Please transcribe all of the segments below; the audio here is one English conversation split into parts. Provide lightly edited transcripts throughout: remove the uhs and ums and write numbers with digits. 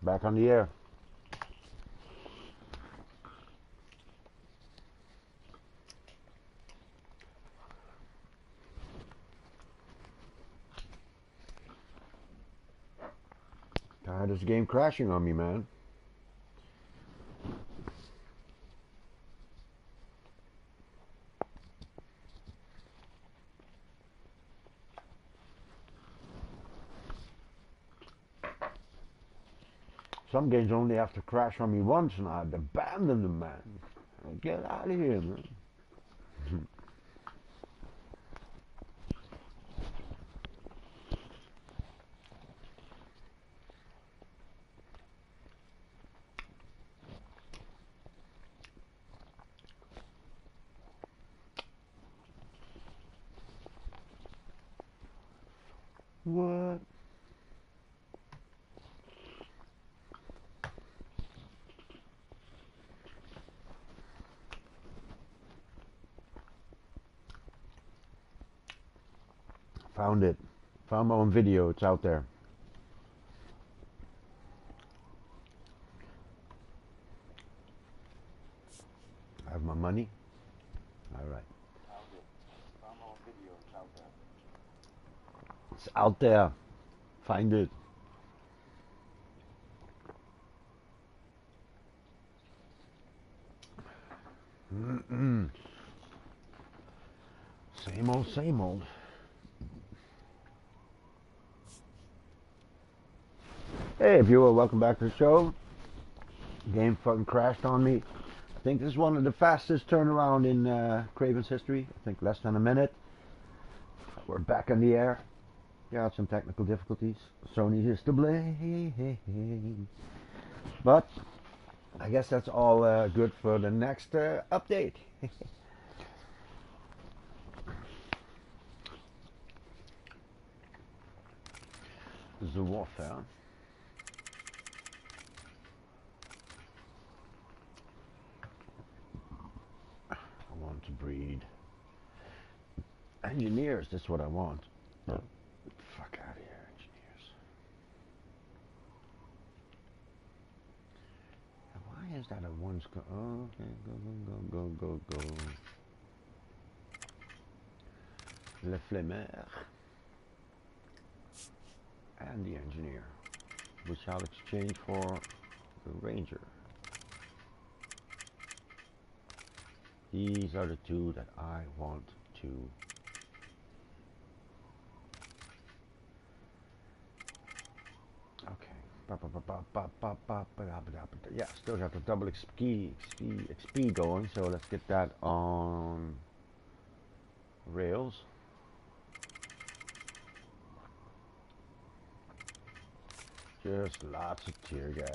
Back on the air. Tired of this game crashing on me, man. Some games only have to crash on me once and I'd abandon them, man. Get out of here, man. What? Found it. Found my own video. It's out there. I have my money. All right. Found my own video. It's out there. It's out there. Find it. Same old, same old. Hey viewer, welcome back to the show. Game fucking crashed on me. I think this is one of the fastest turnaround in Kravens history. I think less than a minute. We're back on the air. Yeah, some technical difficulties. Sony is to blame. But I guess that's all good for the next update. The warfare. I want to breed engineers. That's what I want. Get the fuck out of here, engineers. And why is that a one score? Oh, okay, go. Le Flemmer. And the engineer, which I'll exchange for the ranger. These are the two that I want to. Okay. Yeah, still got the double XP going, so let's get that on rails. Just lots of tear gas.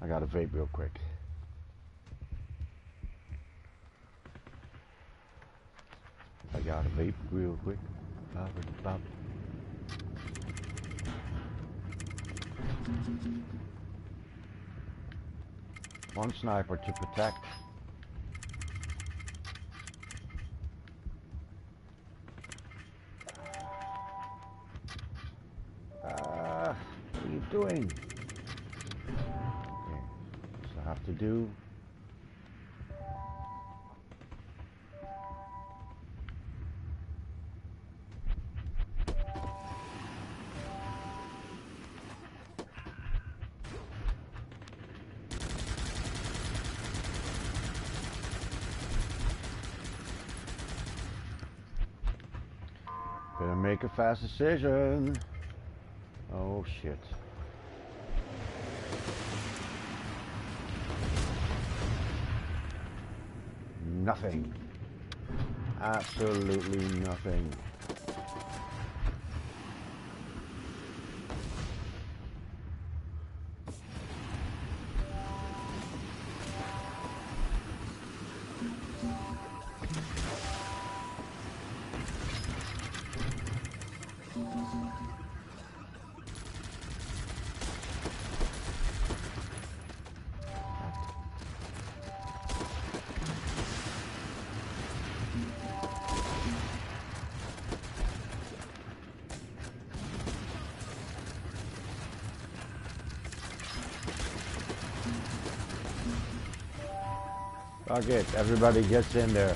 I gotta vape real quick. Bop. One sniper to protect. What are you doing? Okay, so I have to do. Better make a fast decision. Oh shit. Nothing. Absolutely nothing. Fuck it, everybody gets in there.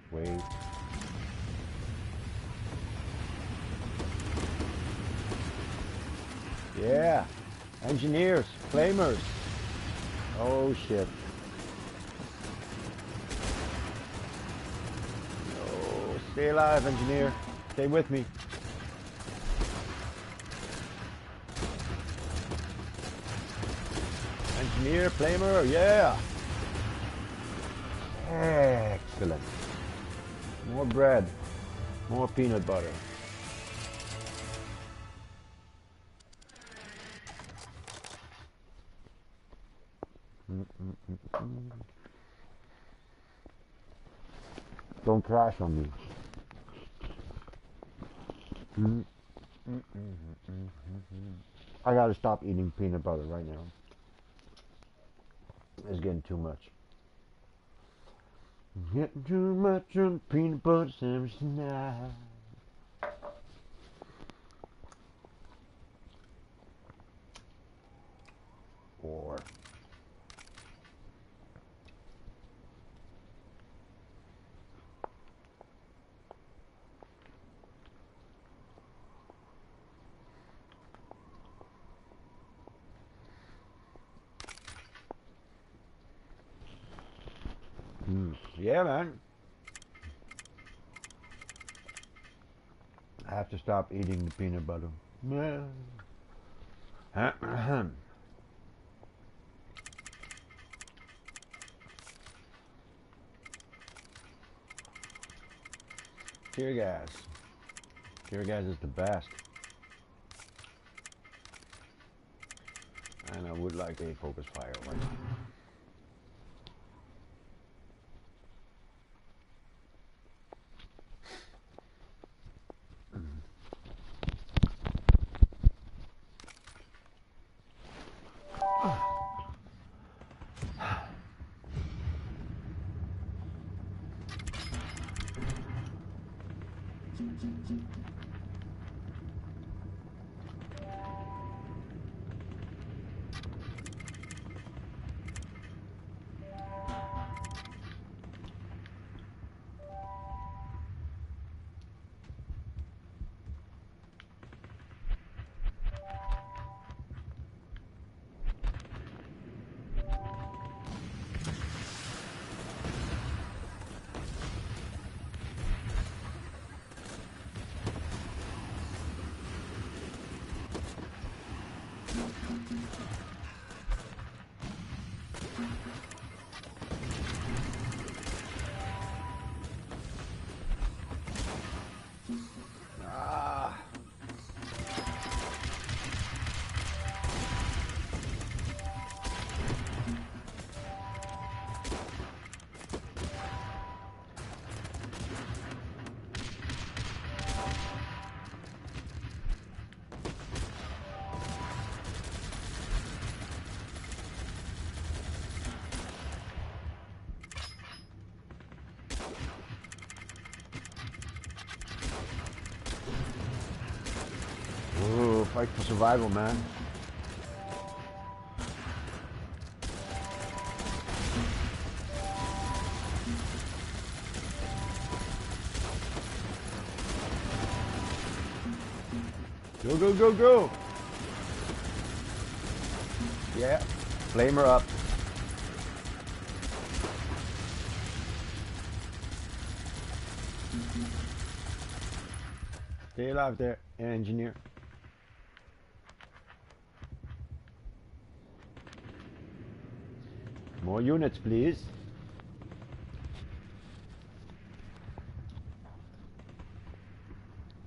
Wait. Yeah, engineers, flamers. Oh shit. Oh, stay alive, engineer. Stay with me. Engineer, flamer, yeah. Excellent. More bread, more peanut butter. Don't crash on me. I gotta stop eating peanut butter right now. It's getting too much. Getting too much on peanut butter sandwich tonight. Or yeah, man. I have to stop eating the peanut butter. Tear gas. Tear gas is the best. And I would like a focus fire right now. Ooh, fight for survival, man. Go, go, go, go! Yeah, flamer up. Stay alive there, engineer. More units, please.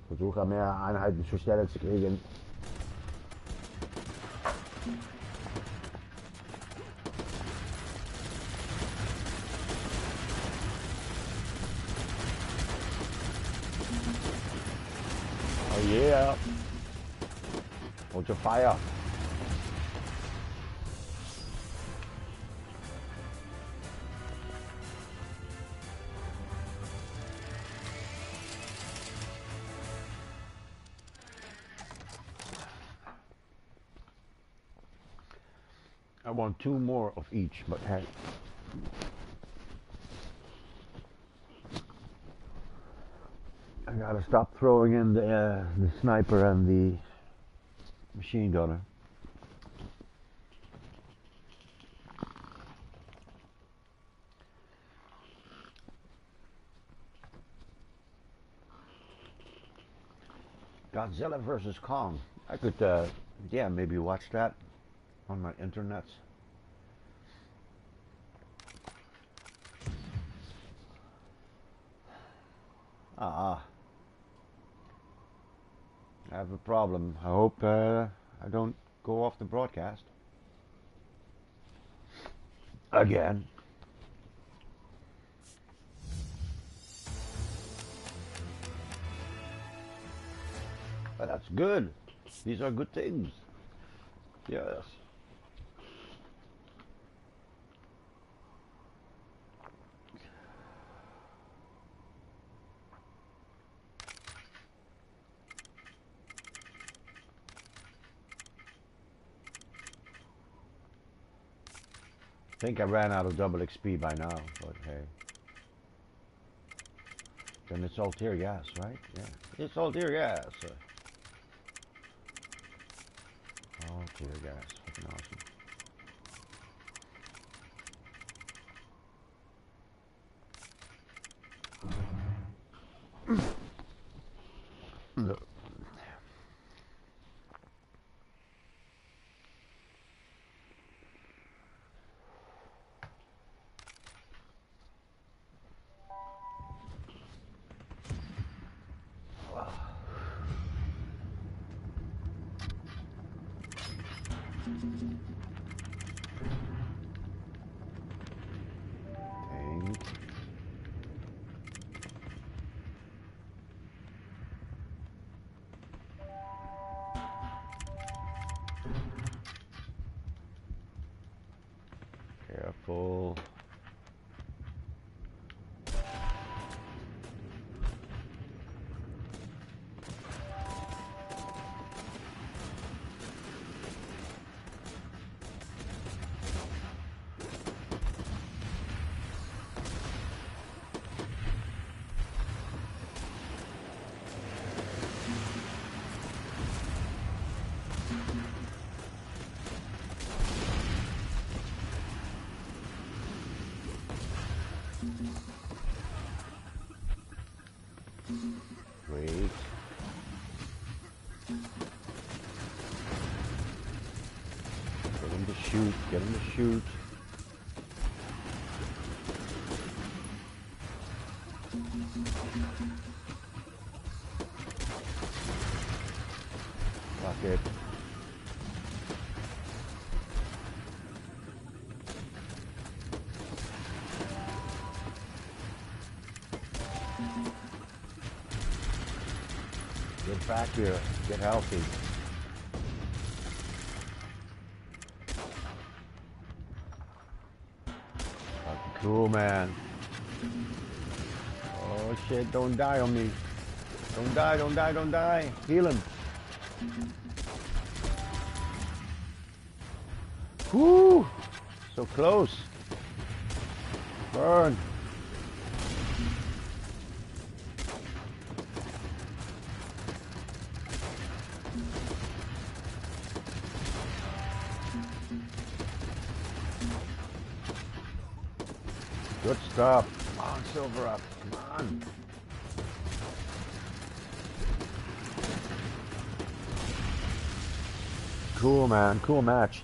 Versuche mehr Einheiten zur Stelle zu kriegen. Oh yeah. Hold your fire. want 2 more of each, but hey. I gotta stop throwing in the sniper and the machine gunner. Godzilla vs. Kong. I could, yeah, maybe watch that on my internets. I have a problem. I hope I don't go off the broadcast again. But that's good. These are good things. Yes. I think I ran out of double XP by now, but hey. Then it's all tear gas, right? Yeah. It's all tear gas. All tear gas. Fucking awesome. No. Tank. Careful. Great. Get him to shoot. Get him to shoot. Fuck it. Get back here. Get healthy. Fucking cool, man. Oh shit, don't die on me. Don't die, don't die, don't die. Heal him. Whoo! So close. Burn. Good stuff. Come on, Silver up. Come on. Cool, man. Cool match.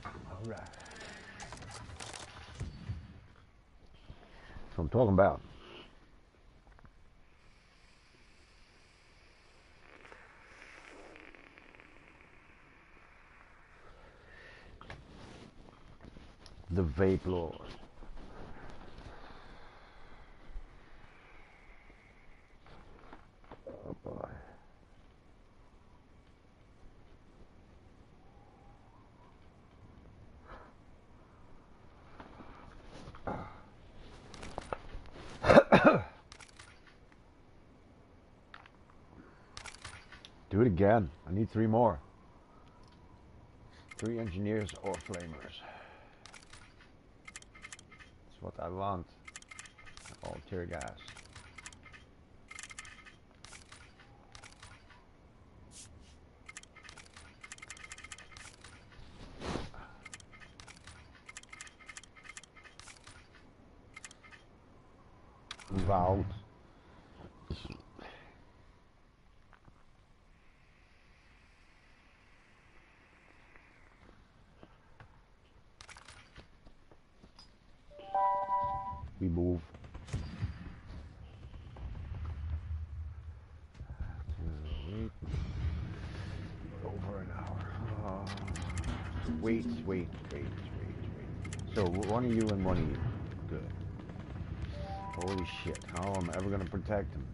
All right. That's what I'm talking about. The Vape Lord. Oh boy. do it again. I need 3 more. 3 engineers or flamers. That's what I want. All tear gas. Move out. We move. Wait. Over an hour. Wait. So one of you and one of you. Good. Holy shit. How am I ever going to protect him?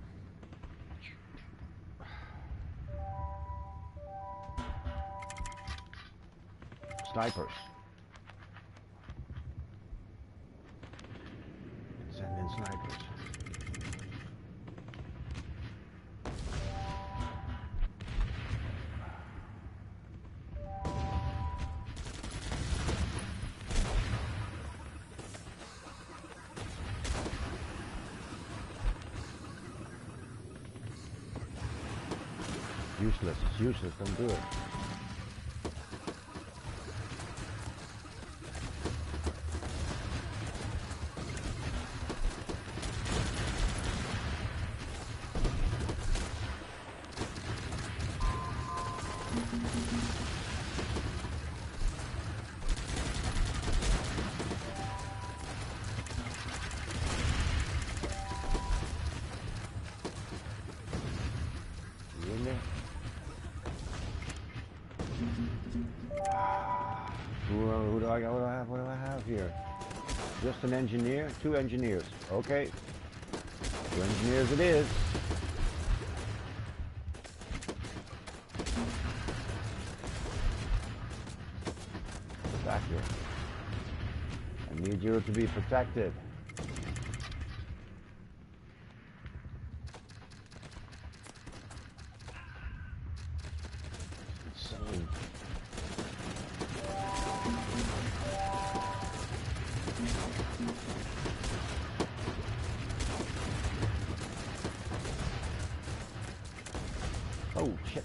Snipers. Send in snipers. Useless. It's useless. Don't do it. You in there? Who do I got? What do I have here? Just an engineer? 2 engineers. Okay. 2 engineers it is. Back here. I need you to be protected. Insane. Oh shit.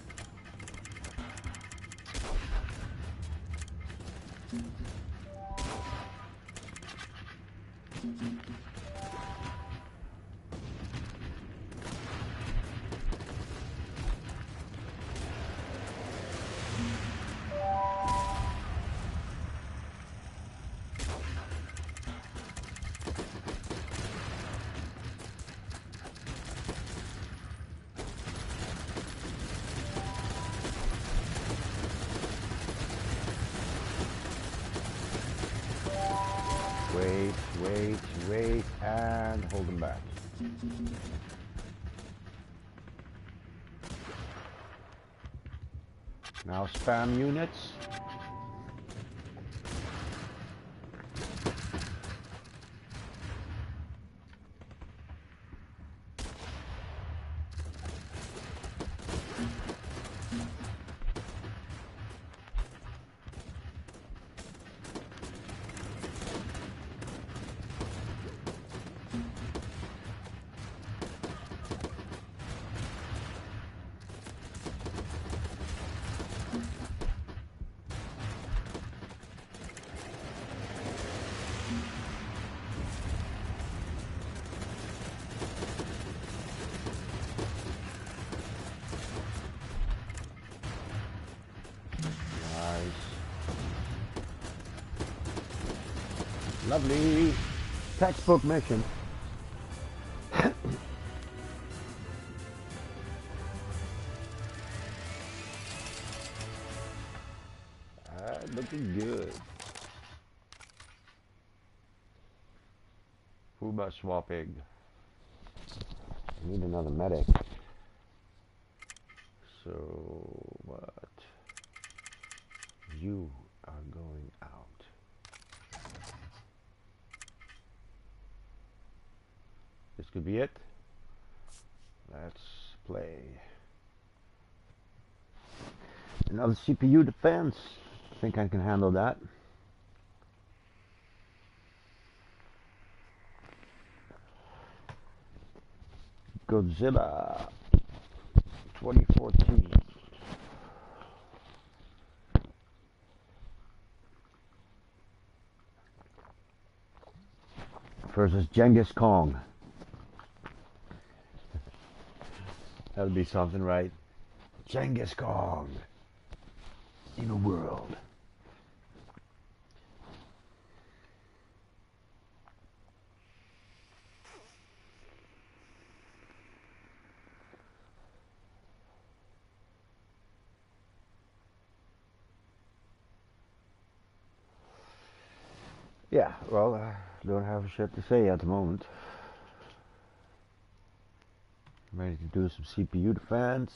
Wait, and hold them back. Now spam units. Lovely. Textbook mission. Looking good. Food by swapping. I need another medic. So what? You are going out. This could be it. Let's play. Another CPU defense. I think I can handle that. Godzilla 2014. Versus Genghis Kong. That'll be something, right? Genghis Kong in a world. Yeah, well, I don't have shit to say at the moment. I'm ready to do some CPU defense.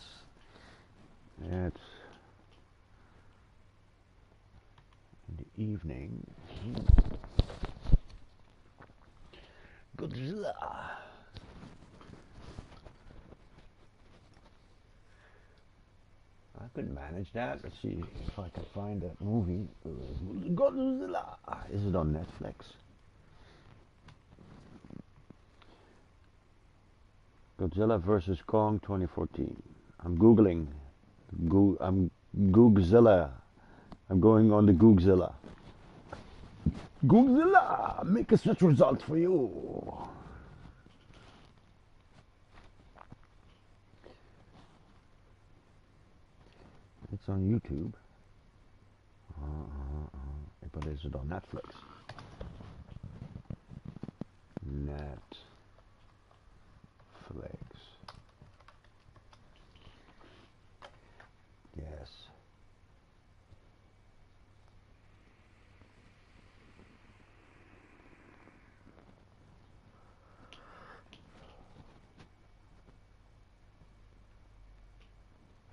It's in the evening. Godzilla. I could manage that. Let's see if I can find that movie. Godzilla. Is it on Netflix? Godzilla vs. Kong 2014. I'm Googling. I'm Googzilla. I'm going on the Googzilla. Googzilla! Make a search result for you. It's on YouTube. But is it on Netflix? Netflix. Yes.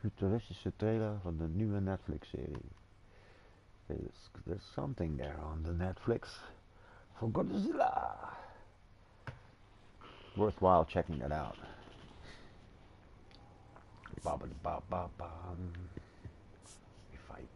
Futuristische trailer van de nieuwe Netflix-serie. There's something there on the Netflix for Godzilla. Worthwhile checking it out. We fight.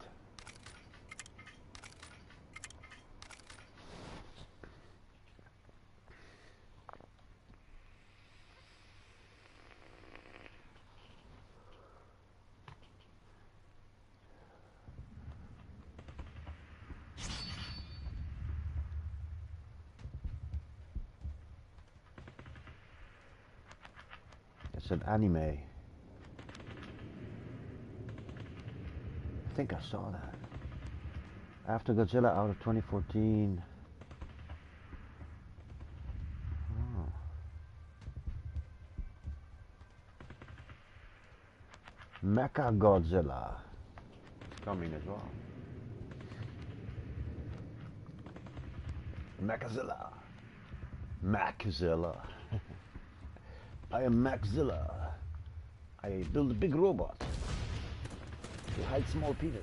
It's an anime. I think I saw that. After Godzilla out of 2014. Oh. Mecha Godzilla. It's coming as well. Mechazilla. Machzilla. I am Machzilla. I build a big robot to hide small penis.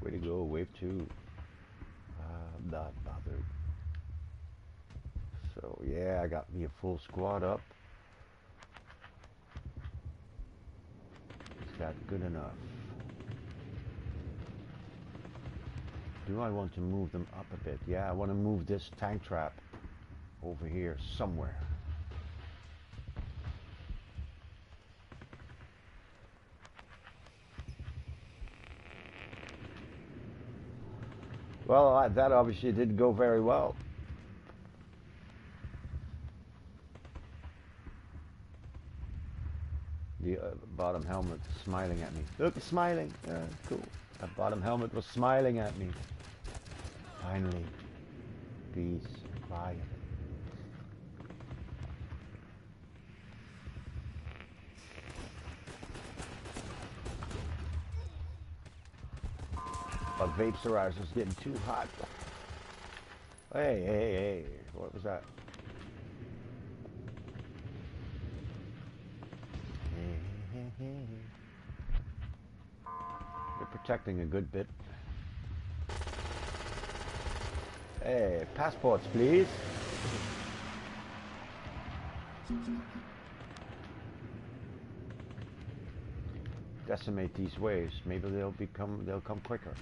Way to go, wave 2. I'm not bothered. So yeah, I got me a full squad up. Is that good enough? Do I want to move them up a bit? Yeah, I want to move this tank trap over here somewhere. Well, that obviously didn't go very well. The bottom helmet smiling at me. Look, it's smiling. Cool. That bottom helmet was smiling at me. Finally. Peace. Quiet. But vaporizer's getting too hot. Hey, hey, hey, what was that? They're protecting a good bit. Hey, passports, please. Decimate these waves. Maybe they'll come quicker.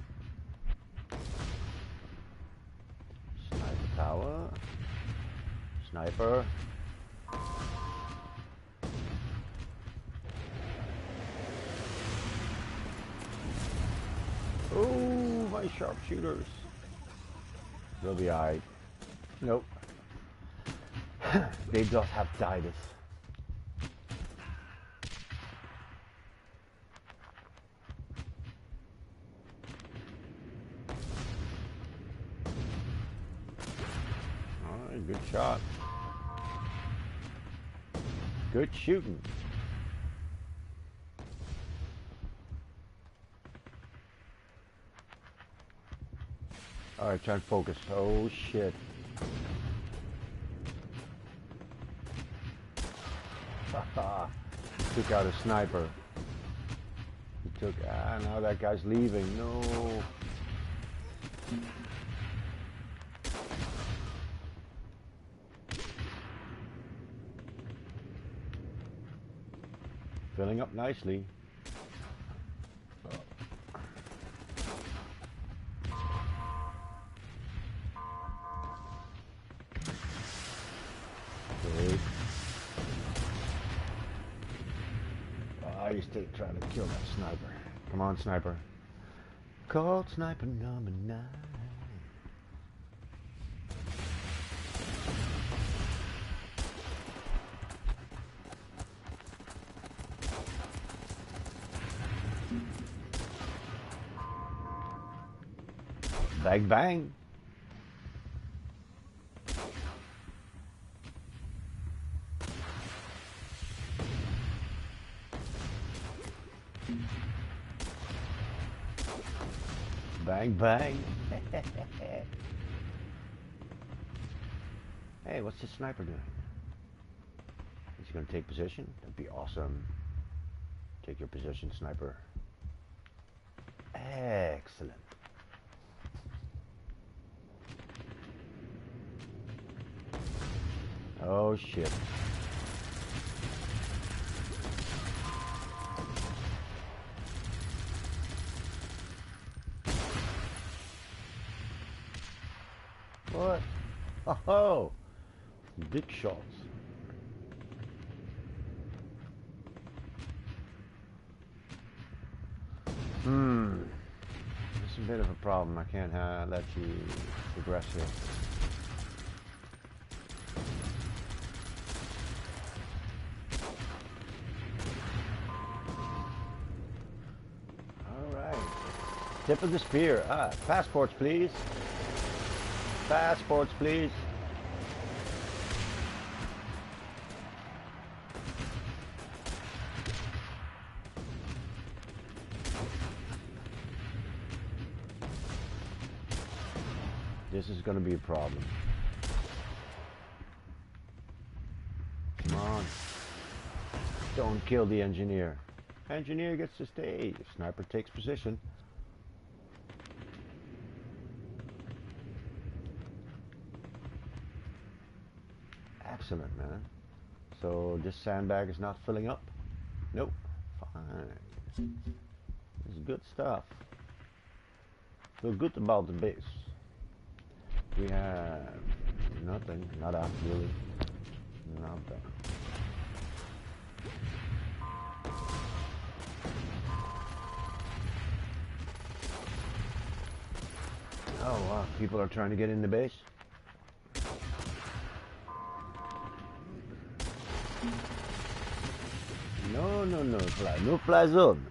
Sniper tower. Sniper. Oh, my sharpshooters. They'll be alright. Nope. They just have died us. Alright, good shot. Good shooting. Alright, try and focus. Oh shit. Took out a sniper. He took, now that guy's leaving. No. Filling up nicely. Okay. He's still trying to kill that sniper. Come on, sniper. Called sniper number 9. Bang, bang. Bang, bang. Hey, what's this sniper doing? Is he going to take position? That'd be awesome. Take your position, sniper. Excellent. Oh, shit. What? Oh, big shots. This is a bit of a problem. I can't let you progress here. All right. Tip of the spear. Passports, please. Passports, please. This is going to be a problem. Come on. Don't kill the engineer. Engineer gets to stay. Sniper takes position. Excellent, man. So this sandbag is not filling up? Nope. Fine. This is good stuff. Feel good about the base. We have nothing. Nada, really. Nada. Oh wow, people are trying to get in the base. No, no fly zone.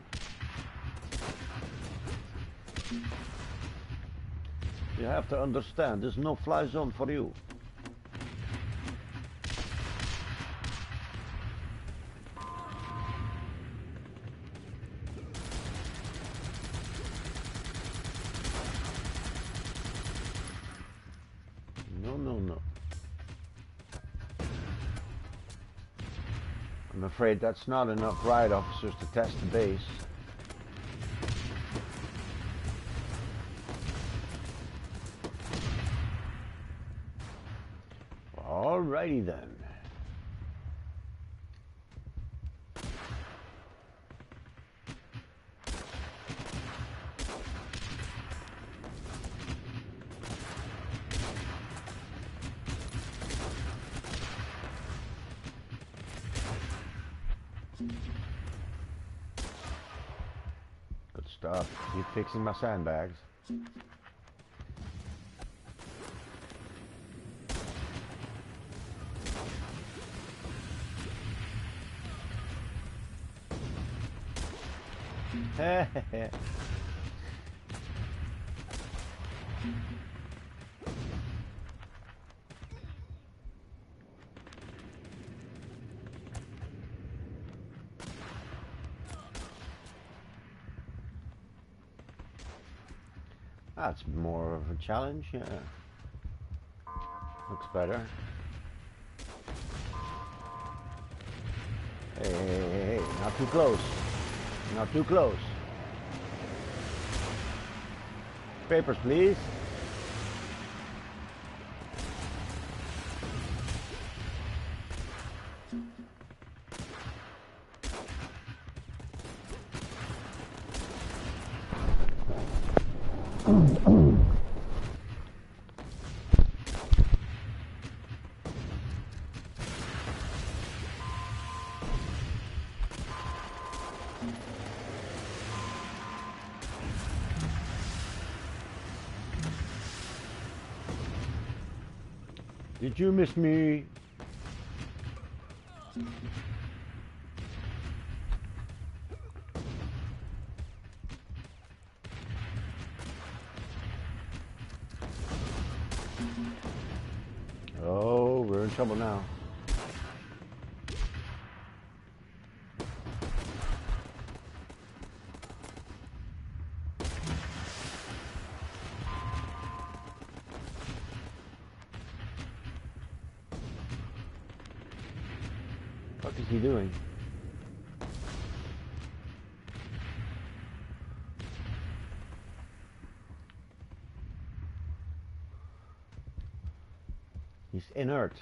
You have to understand, there's no fly zone for you. No, no, no. I'm afraid that's not enough riot officers to test the base. Alrighty then. Good stuff. Keep fixing my sandbags. That's more of a challenge, yeah. Looks better. Hey, hey, hey, hey, not too close. Not too close. Papers, please. Did you miss me? Oh, we're in trouble now. What is he doing? He's inert.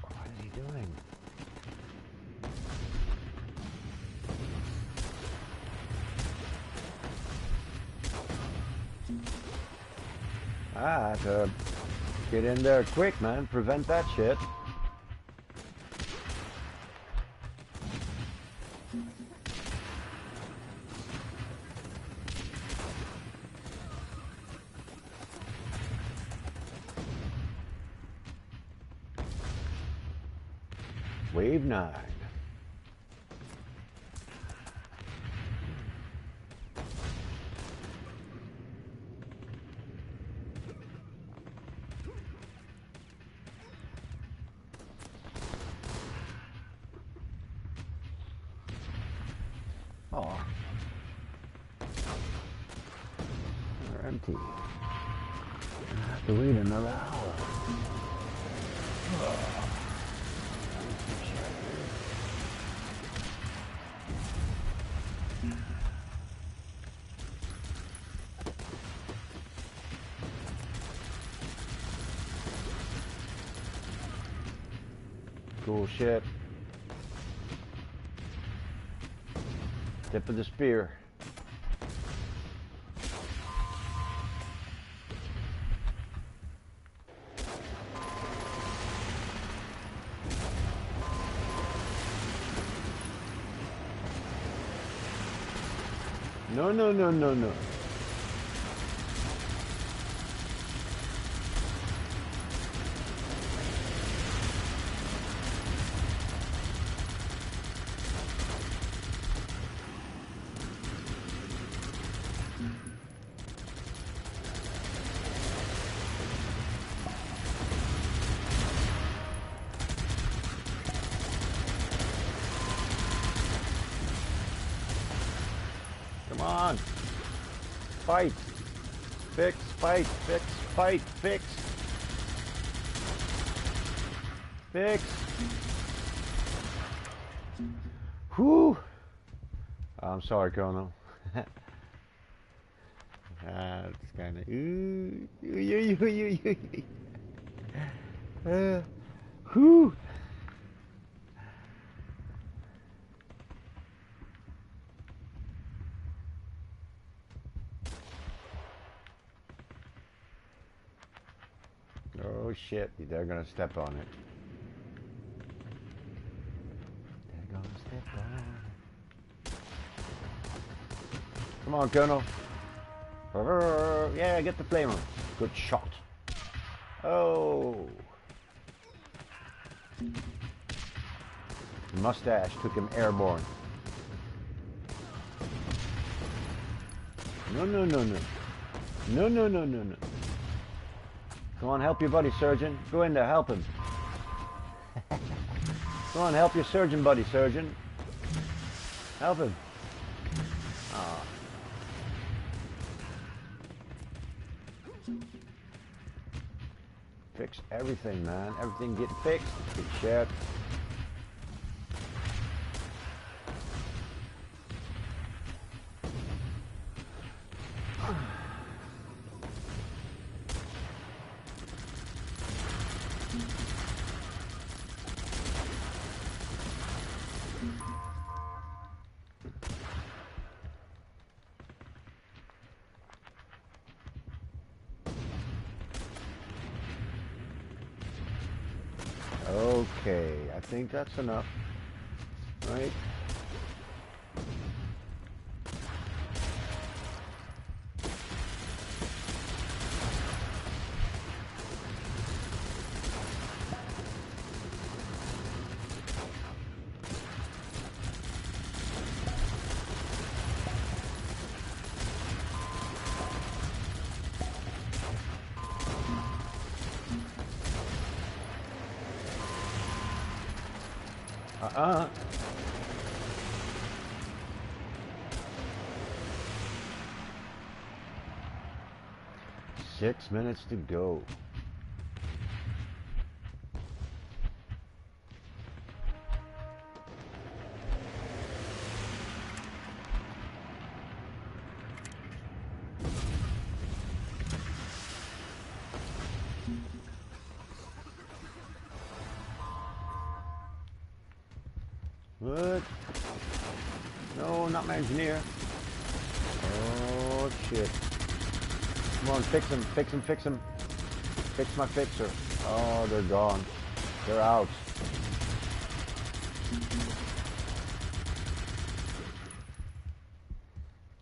What is he doing? Ah, to get in there quick, man. Prevent that shit. Wave 9. Oh. They're empty. I have to wait another hour. Oh. Cool shit. Tip of the spear. No, no, no, no, no. Come on. Fight. Fix, fight, fix, fight, fix. Fix. Whew. I'm sorry, Colonel. It's kind of whew. Oh shit, they're gonna step on it. They're gonna step on it. Come on, Colonel. Yeah, get the flamer. Good shot. Oh. The mustache took him airborne. No, no, no, no. No, no, no, no, no. Come on, help your buddy, surgeon. Go in there, help him. Come on, help your surgeon buddy, surgeon. Help him. Oh. Fix everything, man. Everything get fixed. Good shit. Okay, I think that's enough, right? Uh-uh. Six minutes to go. What? No, not my engineer. Oh, shit. Come on, fix him, fix him, fix him. Fix my fixer. Oh, they're gone. They're out.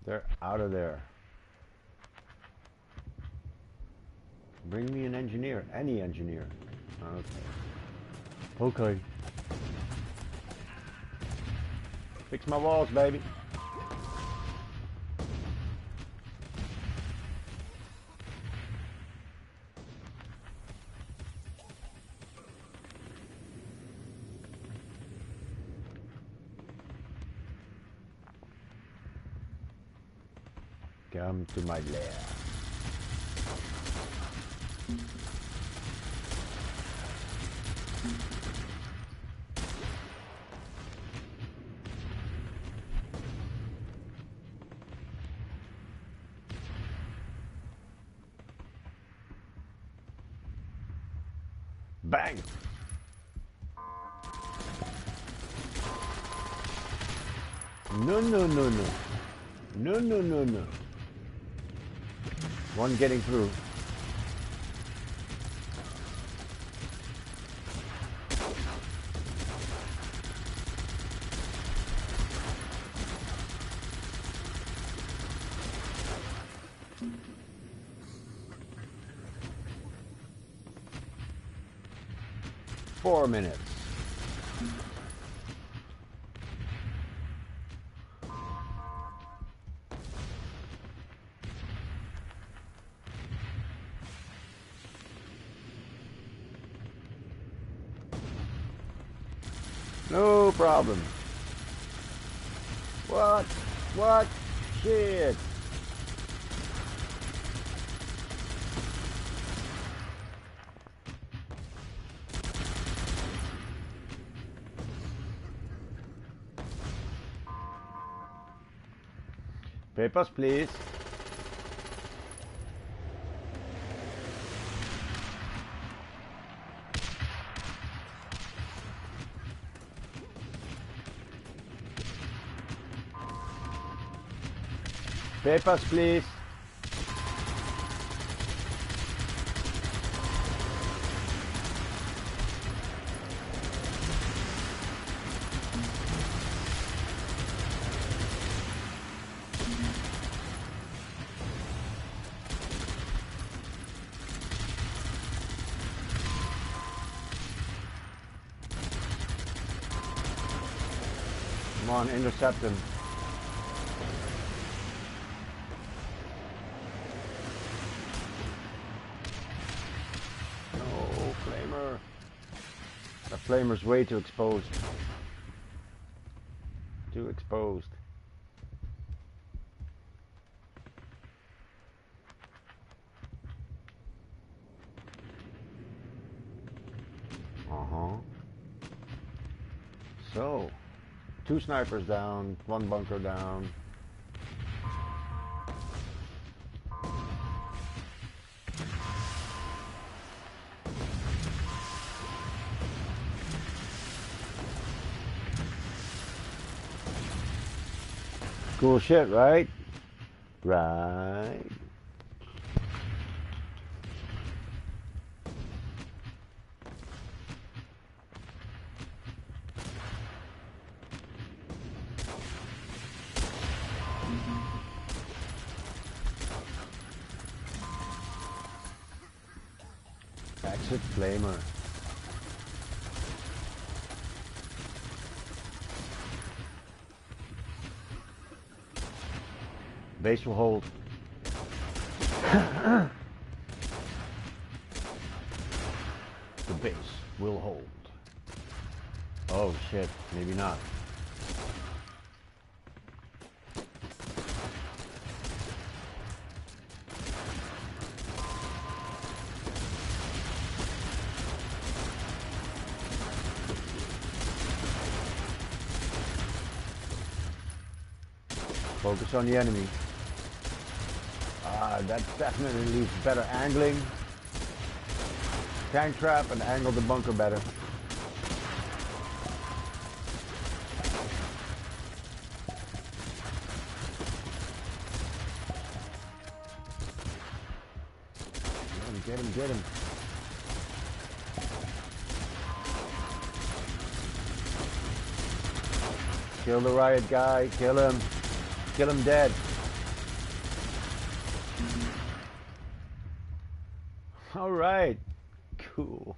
They're out of there. Bring me an engineer. Any engineer. Okay. Okay. Fix my walls, baby. Come to my lair. Bang! No, no, no, no. No, no, no, no. One getting through. Four minutes. No problem. What? What? Shit. Papers, please. Papers, please. Come on, intercept him. No, flamer. The flamer's way too exposed. Too exposed. So, 2 snipers down, 1 bunker down. Cool shit, right? Right. Exit flamer. Base will hold. The base will hold. Oh shit, maybe not. Focus on the enemy. That definitely leaves better angling. Tank trap and angle the bunker better. Get him, get him. Kill the riot guy, kill him. Kill him dead. All right, cool.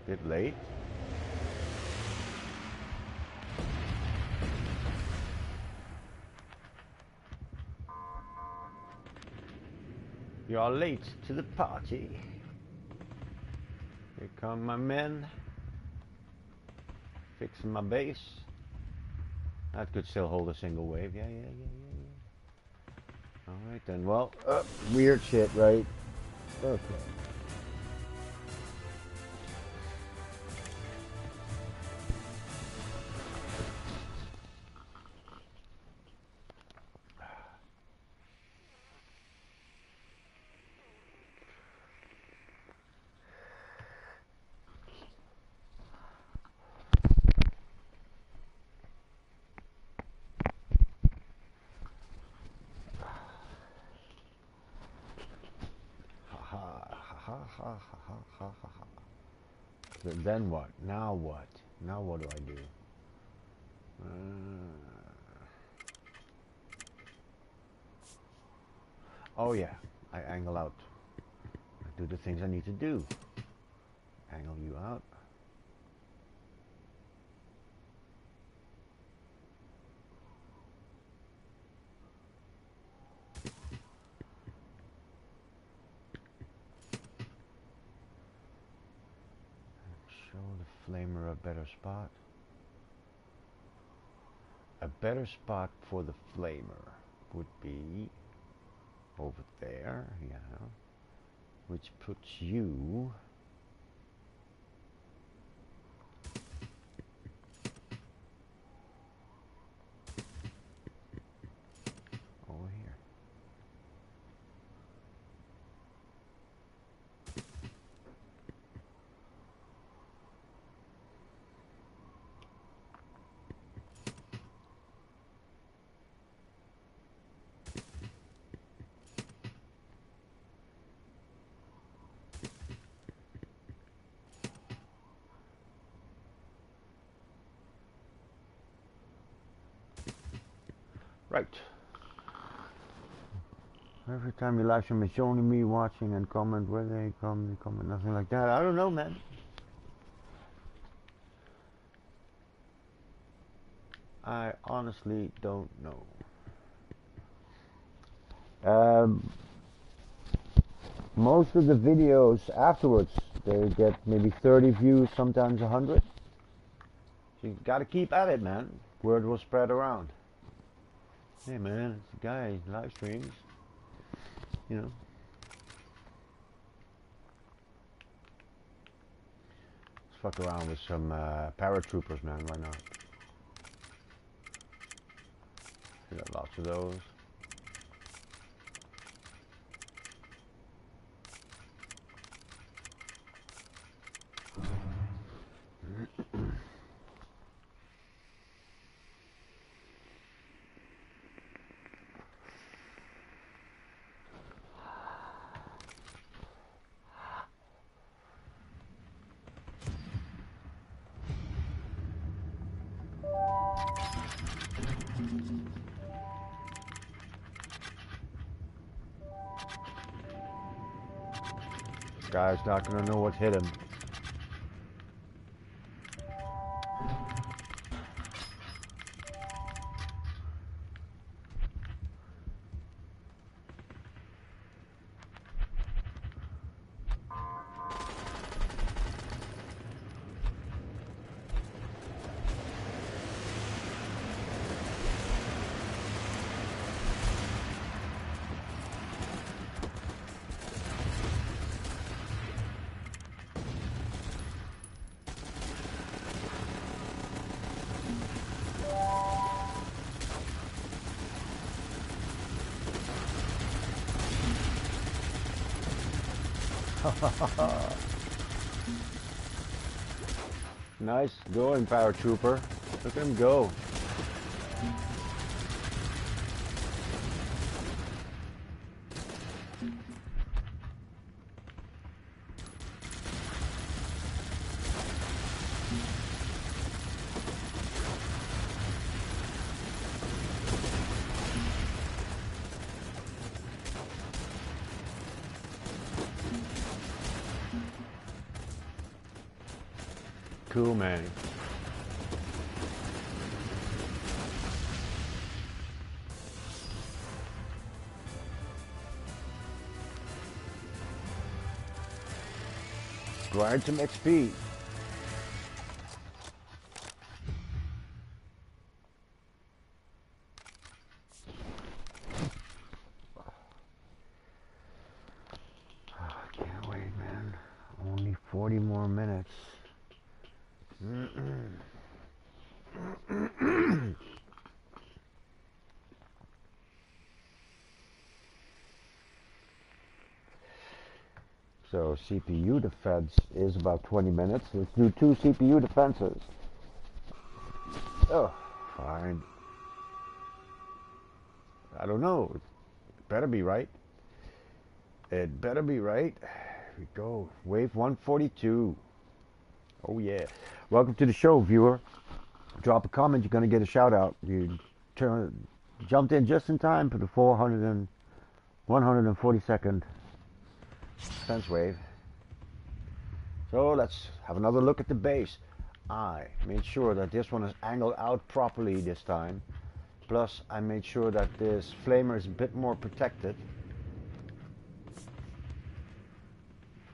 Bit late. You're late to the party. Here come my men. Fixing my base. That could still hold a single wave. Yeah. Alright then, well, weird shit, right? Okay. Then what? Now what? Now what do I do? Oh yeah, I angle out. I do the things I need to do. Angle you out. Show the flamer a better spot. A better spot for the flamer would be over there, yeah, which puts you over here. Right. Every time you live stream, it's only me watching and comment where they comment, nothing like that. I don't know, man. I honestly don't know. Most of the videos afterwards, they get maybe 30 views, sometimes 100. So you gotta keep at it, man. Word will spread around. Hey, man, it's a guy, live streams. You know. Let's fuck around with some paratroopers, man. Why not? We got lots of those. Guy's not gonna know what hit him. Nice going, paratrooper. Look at him go. Cool, man. Grind some XP. I can't wait, man. Only 40 more minutes. So CPU defense is about 20 minutes. Let's do 2 CPU defenses. Oh, fine. I don't know. It better be right. It better be right. Here we go. Wave 142. Oh yeah. Welcome to the show, viewer. Drop a comment, you're gonna get a shout out. You jumped in just in time for the 142nd defense wave. So let's have another look at the base. I made sure that this one is angled out properly this time. Plus I made sure that this flamer is a bit more protected.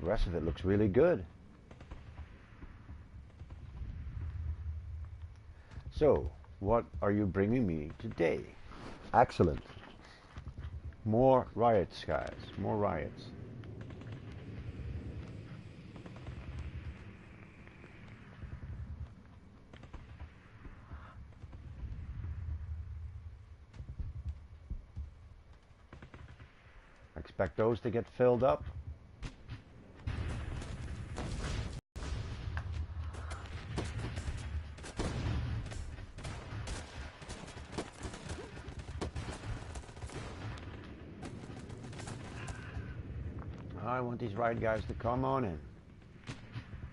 The rest of it looks really good. So, what are you bringing me today? Excellent. More riots, guys. More riots. Expect those to get filled up. I want these riot guys to come on in.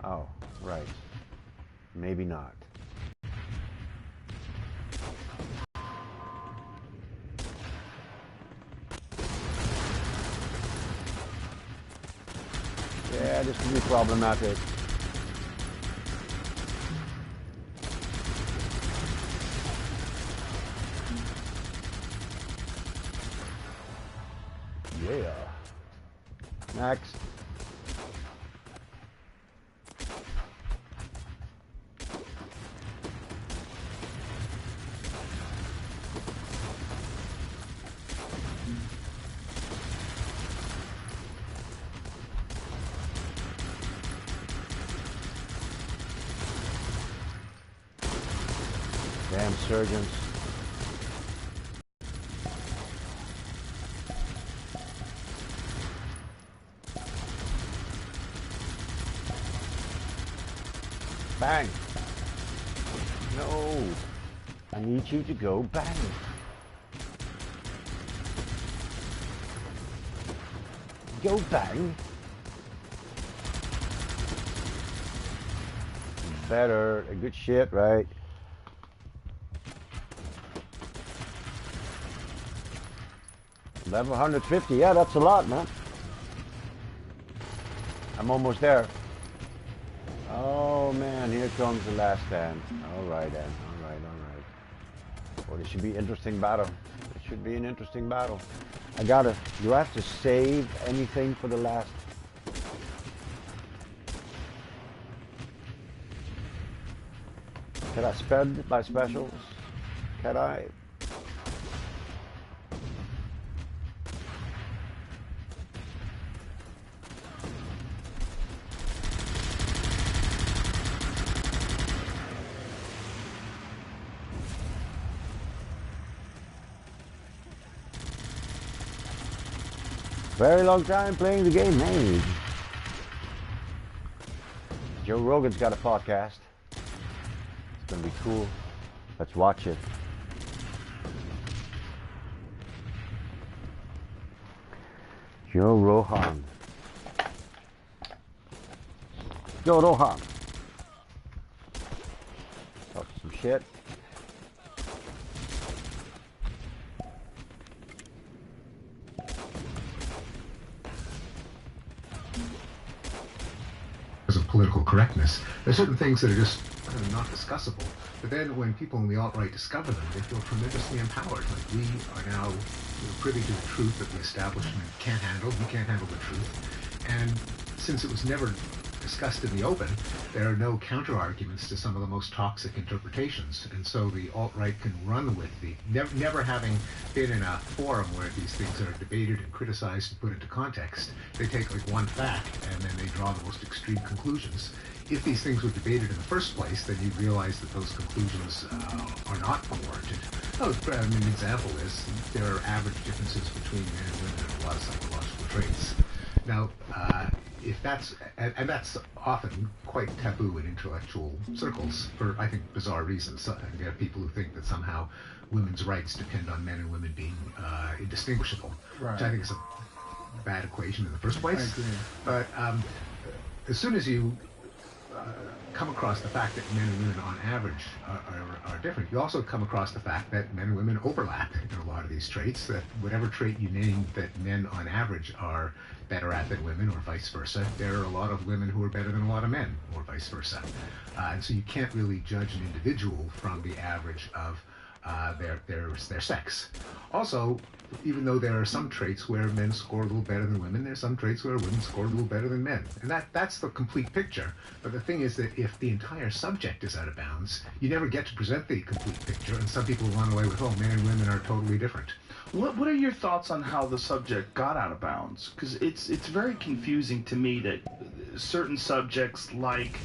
Oh, right. Maybe not. Yeah, this can be problematic. Yeah. Next. Damn surgeons. Bang. No. I need you to go bang. Go bang. Better. Good shit, right? Level 150. Yeah, that's a lot, man. I'm almost there. Oh man, here comes the last stand. Alright then, alright. Well, this should be an interesting battle. It should be an interesting battle. Do I have to save anything for the last? Can I spend my specials? Can I? Very long time playing the game, man. Joe Rogan's got a podcast. It's gonna be cool. Let's watch it. Joe Rogan. Joe Rogan. Talk some shit. Of political correctness. There are certain things that are just not discussable. But then when people in the alt-right discover them, they feel tremendously empowered. Like we are now privy to the truth that the establishment can't handle. We can't handle the truth. And since it was never discussed in the open, there are no counter-arguments to some of the most toxic interpretations. And so the alt-right can run with the, never having been in a forum where these things are debated and criticized and put into context, they take like one fact and then they draw the most extreme conclusions. If these things were debated in the first place, then you'd realize that those conclusions are not warranted. An example is there are average differences between men and women in a lot of psychological traits. Now, if that's, and that's often quite taboo in intellectual circles for, I think, bizarre reasons. There are people who think that somehow women's rights depend on men and women being indistinguishable, right, which I think is a bad equation in the first place. I agree. But as soon as you come across the fact that men and women on average are different, you also come across the fact that men and women overlap in a lot of these traits, that whatever trait you name that men on average are better at than women, or vice versa, there are a lot of women who are better than a lot of men, or vice versa. And so you can't really judge an individual from the average of their sex. Also, even though there are some traits where men score a little better than women, there's some traits where women score a little better than men. And that's the complete picture. But the thing is that if the entire subject is out of bounds, you never get to present the complete picture, and some people run away with, oh, men and women are totally different. What are your thoughts on how the subject got out of bounds? Because it's very confusing to me that certain subjects like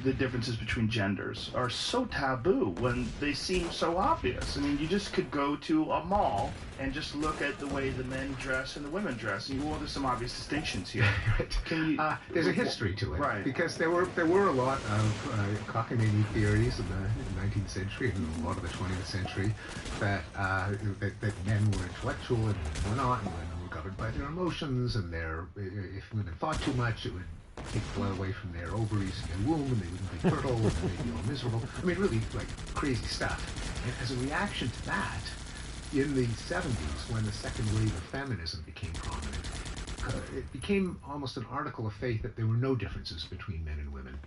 the differences between genders are so taboo when they seem so obvious. I mean, you just could go to a mall and just look at the way the men dress and the women dress, and well, there's some obvious distinctions here. Right. Can you? There's a history to it, right? Because there were a lot of cockamamie theories in the 19th century and a lot of the 20th century that that men were intellectual and women were not, and women were governed by their emotions, and if women thought too much, it would take blood away from their ovaries and their womb, and they wouldn't be fertile, and they'd be all miserable. I mean, really, like, crazy stuff. And as a reaction to that, in the 70s, when the second wave of feminism became prominent, it became almost an article of faith that there were no differences between men and women.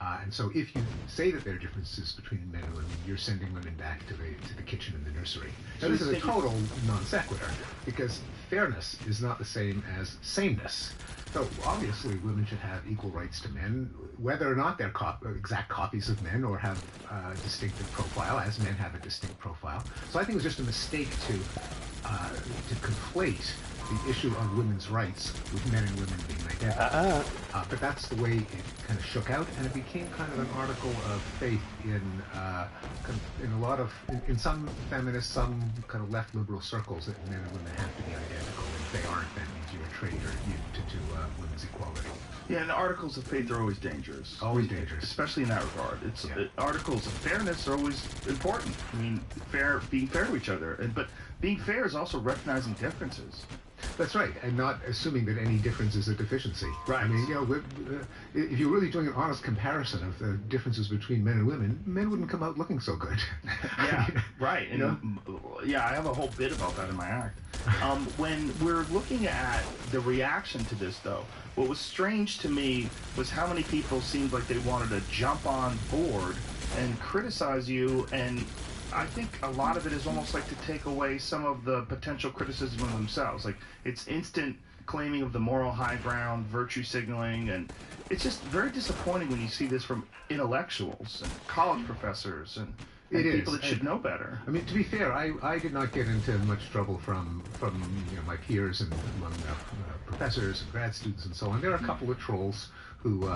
And so if you say that there are differences between men and women, you're sending women back to the kitchen and the nursery. Now, this is a total non sequitur, because fairness is not the same as sameness. So obviously women should have equal rights to men, whether or not they're exact copies of men or have a distinctive profile, as men have a distinct profile. So I think it was just a mistake to conflate the issue of women's rights with men and women being identical. But that's the way it kind of shook out, and it became kind of an article of faith in a lot of, in some feminists, some kind of left liberal circles, that men and women have to be identical. If they aren't, then means you're a traitor to women's equality. Yeah, and articles of faith are always dangerous. Always dangerous. Especially in that regard. Articles of fairness are always important. I mean, being fair to each other. But being fair is also recognizing differences. That's right, and not assuming that any difference is a deficiency. Right. I mean, if you're really doing an honest comparison of the differences between men and women, men wouldn't come out looking so good. Yeah, right. And yeah, I have a whole bit about that in my act. When we're looking at the reaction to this, though, what was strange to me was how many people seemed like they wanted to jump on board and criticize you, and I think a lot of it is almost like to take away some of the potential criticism of themselves. Like, it's instant claiming of the moral high ground, virtue signaling, and it's just very disappointing when you see this from intellectuals and college professors and people that should know better. I mean, to be fair, I did not get into much trouble from my peers and among professors and grad students and so on. There are a couple of trolls who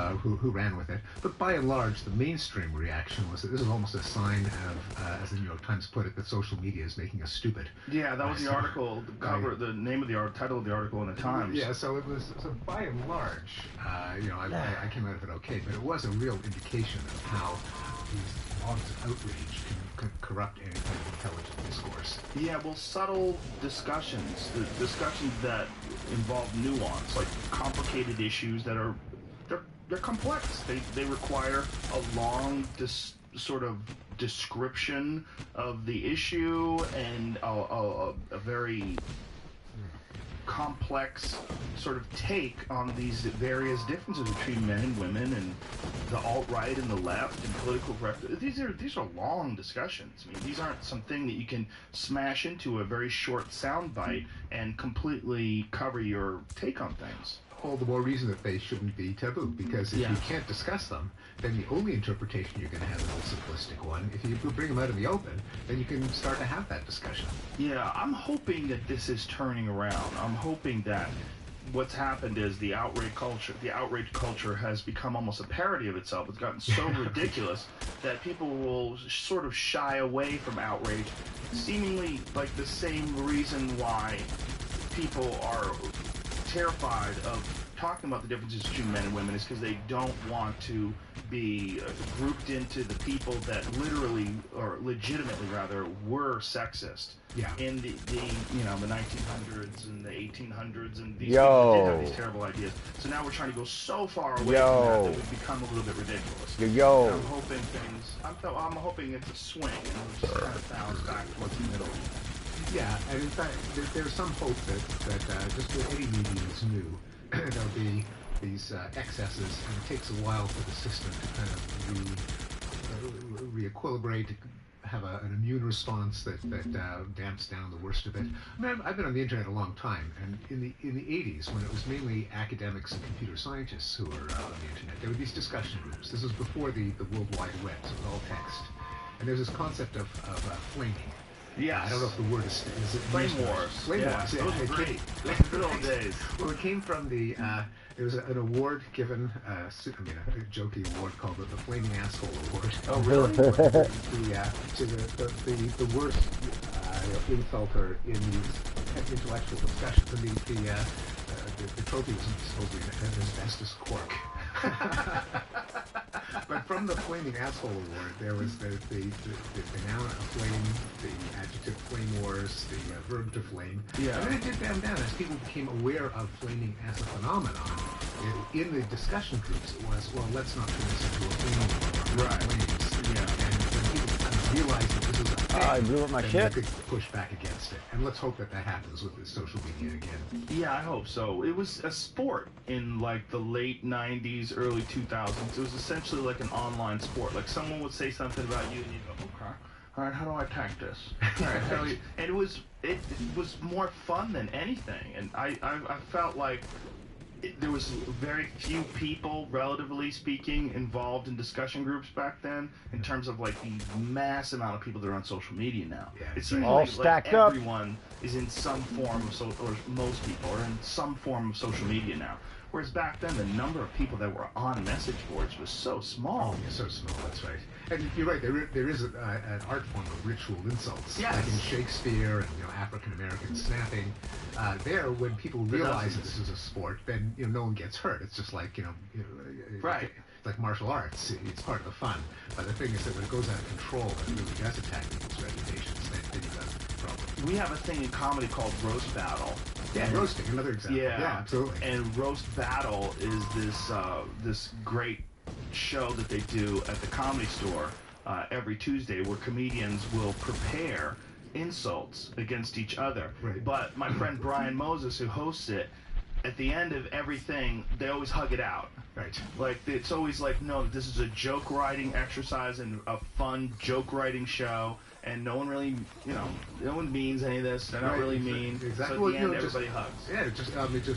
ran with it, but by and large, the mainstream reaction was that this is almost a sign of, as the New York Times put it, that social media is making us stupid. Yeah, that was the article, the cover, the name of the title of the article in the Times. Yeah, so it was. So by and large, I came out of it okay, but it was a real indication of how these logs of outrage can corrupt any kind of intelligent discourse. Yeah, well, subtle discussions, the discussions that involve nuance, like complicated issues that are they're complex. They require a long sort of description of the issue and a very complex sort of take on these various differences between men and women and the alt-right and the left and political correctness. These are long discussions. I mean, these aren't something that you can smash into a very short soundbite and completely cover your take on things. All the more reason that they shouldn't be taboo, because if you can't discuss them, then the only interpretation you're going to have is a simplistic one. If you bring them out in the open, then you can start to have that discussion. Yeah, I'm hoping that this is turning around. I'm hoping that what's happened is the outrage culture has become almost a parody of itself. It's gotten so ridiculous that people will sort of shy away from outrage, seemingly like the same reason why people are terrified of talking about the differences between men and women is because they don't want to be grouped into the people that literally, or legitimately rather, were sexist in the 1900s and the 1800s, and these people did have these terrible ideas. So now we're trying to go so far away from that we've become a little bit ridiculous. And I'm hoping I'm hoping it's a swing and we'll just kind of bounce back towards the middle. Yeah, and in fact, there's some hope that just with any medium is new, there'll be these excesses, and it takes a while for the system to kind of re-equilibrate, have an immune response that damps down the worst of it. I mean, I've been on the internet a long time, and in the 80s, when it was mainly academics and computer scientists who were on the internet, there were these discussion groups. This was before the World Wide Web, so it was all text. And there's this concept of flaming. Yeah, I don't know if the word is it Flame Wars. Flame Wars. Those were great. Those were good old days. Well, it came from the. There was an award given, a jokey award called the Flaming Asshole Award. Oh, really? To the worst insulter in these intellectual discussions. And the trophy was supposedly an asbestos cork. But from the Flaming Asshole Award, there was the noun of flame, the adjective flame wars, the verb to flame. Yeah. And then it did down as people became aware of flaming as a phenomenon. In the discussion groups, it was, well, let's not turn this into a flame war. Right. Flames. Yeah. And when people kind of realized that this was a thing, I blew up my then shit. they could push back against it. And let's hope that happens with the social media again. Yeah, I hope so. It was a sport in like the late 90s, early 2000s. It was essentially like an online sport. Like someone would say something about you and you go, okay, all right, how do I attack this? All right, how do we... And it was more fun than anything. And I felt like there was very few people, relatively speaking, involved in discussion groups back then in terms of like the mass amount of people that are on social media now. Yeah, it seems all like stacked up. everyone is in some form of or most people are in some form of social media now. Whereas back then, the number of people that were on message boards was so small. Oh, yeah, so small, that's right. And you're right, there is an art form of ritual insults. Yes. Like in Shakespeare and African-American snapping. There, when people realize that this is a sport, then no one gets hurt. It's just like, Right. like martial arts. It's part of the fun. But the thing is that when it goes out of control and really does attack people's reputations, then you've got a problem. We have a thing in comedy called roast battle. Yeah, roasting, another example. Yeah, absolutely. And roast battle is this great show that they do at the Comedy Store every Tuesday, where comedians will prepare insults against each other. Right. But my friend Brian Moses, who hosts it, at the end of everything, they always hug it out. Right. Like, it's always like, no, this is a joke writing exercise and a fun joke writing show, and no one really, no one means any of this. They're not really mean. Exactly. So at the end, everybody hugs. Yeah, it's just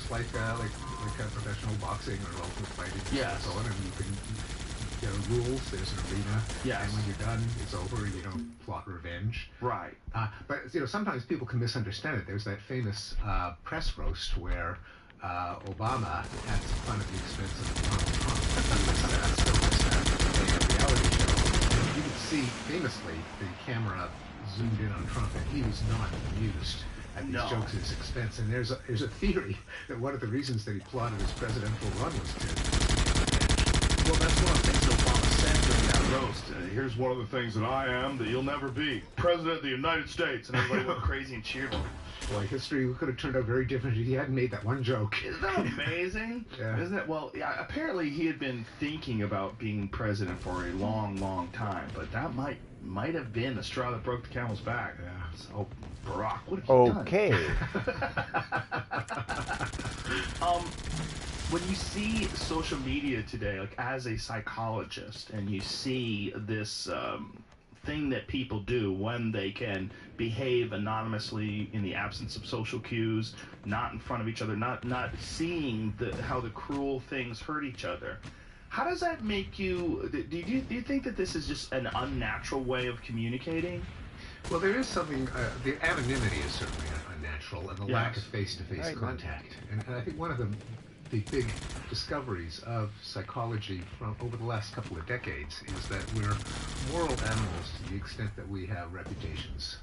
like professional boxing or ultimate fighting. Yes. And so on, and there are rules. There's an arena. Yes. And when you're done, it's over. You don't plot revenge. Right. But sometimes people can misunderstand it. There's that famous press roast where Obama had some fun at the expense of Donald Trump. He was a reality show. And you could see famously the camera zoomed in on Trump, and he was not amused at these jokes at his expense. And there's a theory that one of the reasons that he plotted his presidential run was to. Well, that's one of the things that Obama said during that roast. Here's one of the things that I am that you'll never be. President of the United States. And everybody went crazy and cheered him. Boy, history could have turned out very different if he hadn't made that one joke. Isn't that amazing? Yeah. Isn't it? Well, yeah, apparently he had been thinking about being president for a long, long time. But that might have been the straw that broke the camel's back. Yeah. So, Barack, what have you done? Okay. When you see social media today, like as a psychologist, and you see this thing that people do when they can behave anonymously in the absence of social cues, not in front of each other, not seeing how the cruel things hurt each other, how does that make you? Do you think that this is just an unnatural way of communicating? Well, there is something. The anonymity is certainly unnatural, and the lack of face-to-face contact. And I think one of the big discoveries of psychology from over the last couple of decades is that we're moral animals to the extent that we have reputations.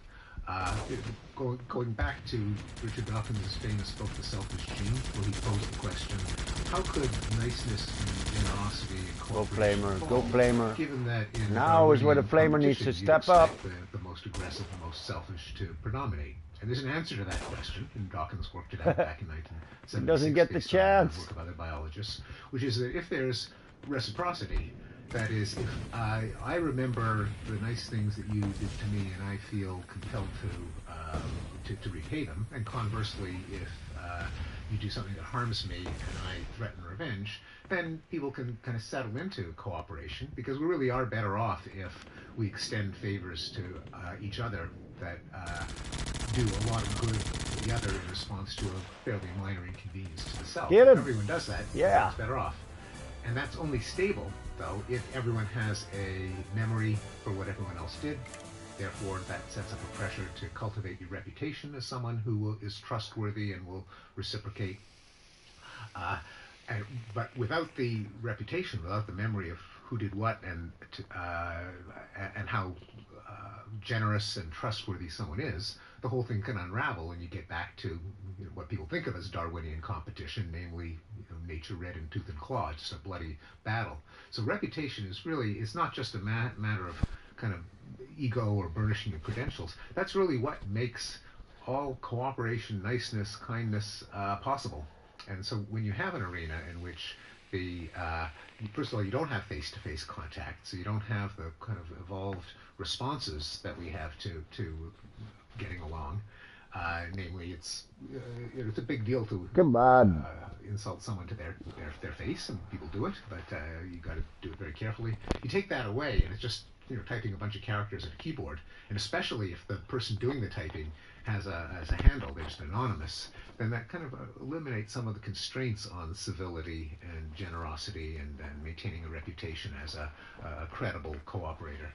Going back to Richard Dawkins' famous book, The Selfish Gene, where he posed the question, how could niceness and generosity and cooperation Go flamer. given that in Now is where the Darwinian flamer needs to competition, step you'd up. expect the most aggressive, the most selfish to predominate. And there's an answer to that question, and Dawkins worked it out back in 1976. He doesn't get the based on chance. work of other biologists, which is that if there's reciprocity, that is, if I remember the nice things that you did to me, and I feel compelled to repay them, and conversely, if you do something that harms me and I threaten revenge, then people can kind of settle into cooperation, because we really are better off if we extend favors to each other that do a lot of good to the other in response to a fairly minor inconvenience to the self. Get him. If everyone does that, Yeah. everyone's better off. And that's only stable, though, if everyone has a memory for what everyone else did. Therefore, that sets up a pressure to cultivate your reputation as someone who is trustworthy and will reciprocate. But without the reputation, without the memory of who did what and how generous and trustworthy someone is, the whole thing can unravel, and you get back to what people think of as Darwinian competition, namely nature red in tooth and claw, just a bloody battle. So reputation is really, it's not just a matter of kind of ego or burnishing your credentials. That's really what makes all cooperation, niceness, kindness possible. And so when you have an arena in which first of all, you don't have face-to-face contact, so you don't have the kind of evolved responses that we have to getting along. Namely, it's a big deal to insult someone to their face, and people do it, but you got to do it very carefully. You take that away, and it's just typing a bunch of characters at a keyboard, and especially if the person doing the typing has a handle, they're just anonymous, then that kind of eliminates some of the constraints on civility and generosity and maintaining a reputation as a credible cooperator.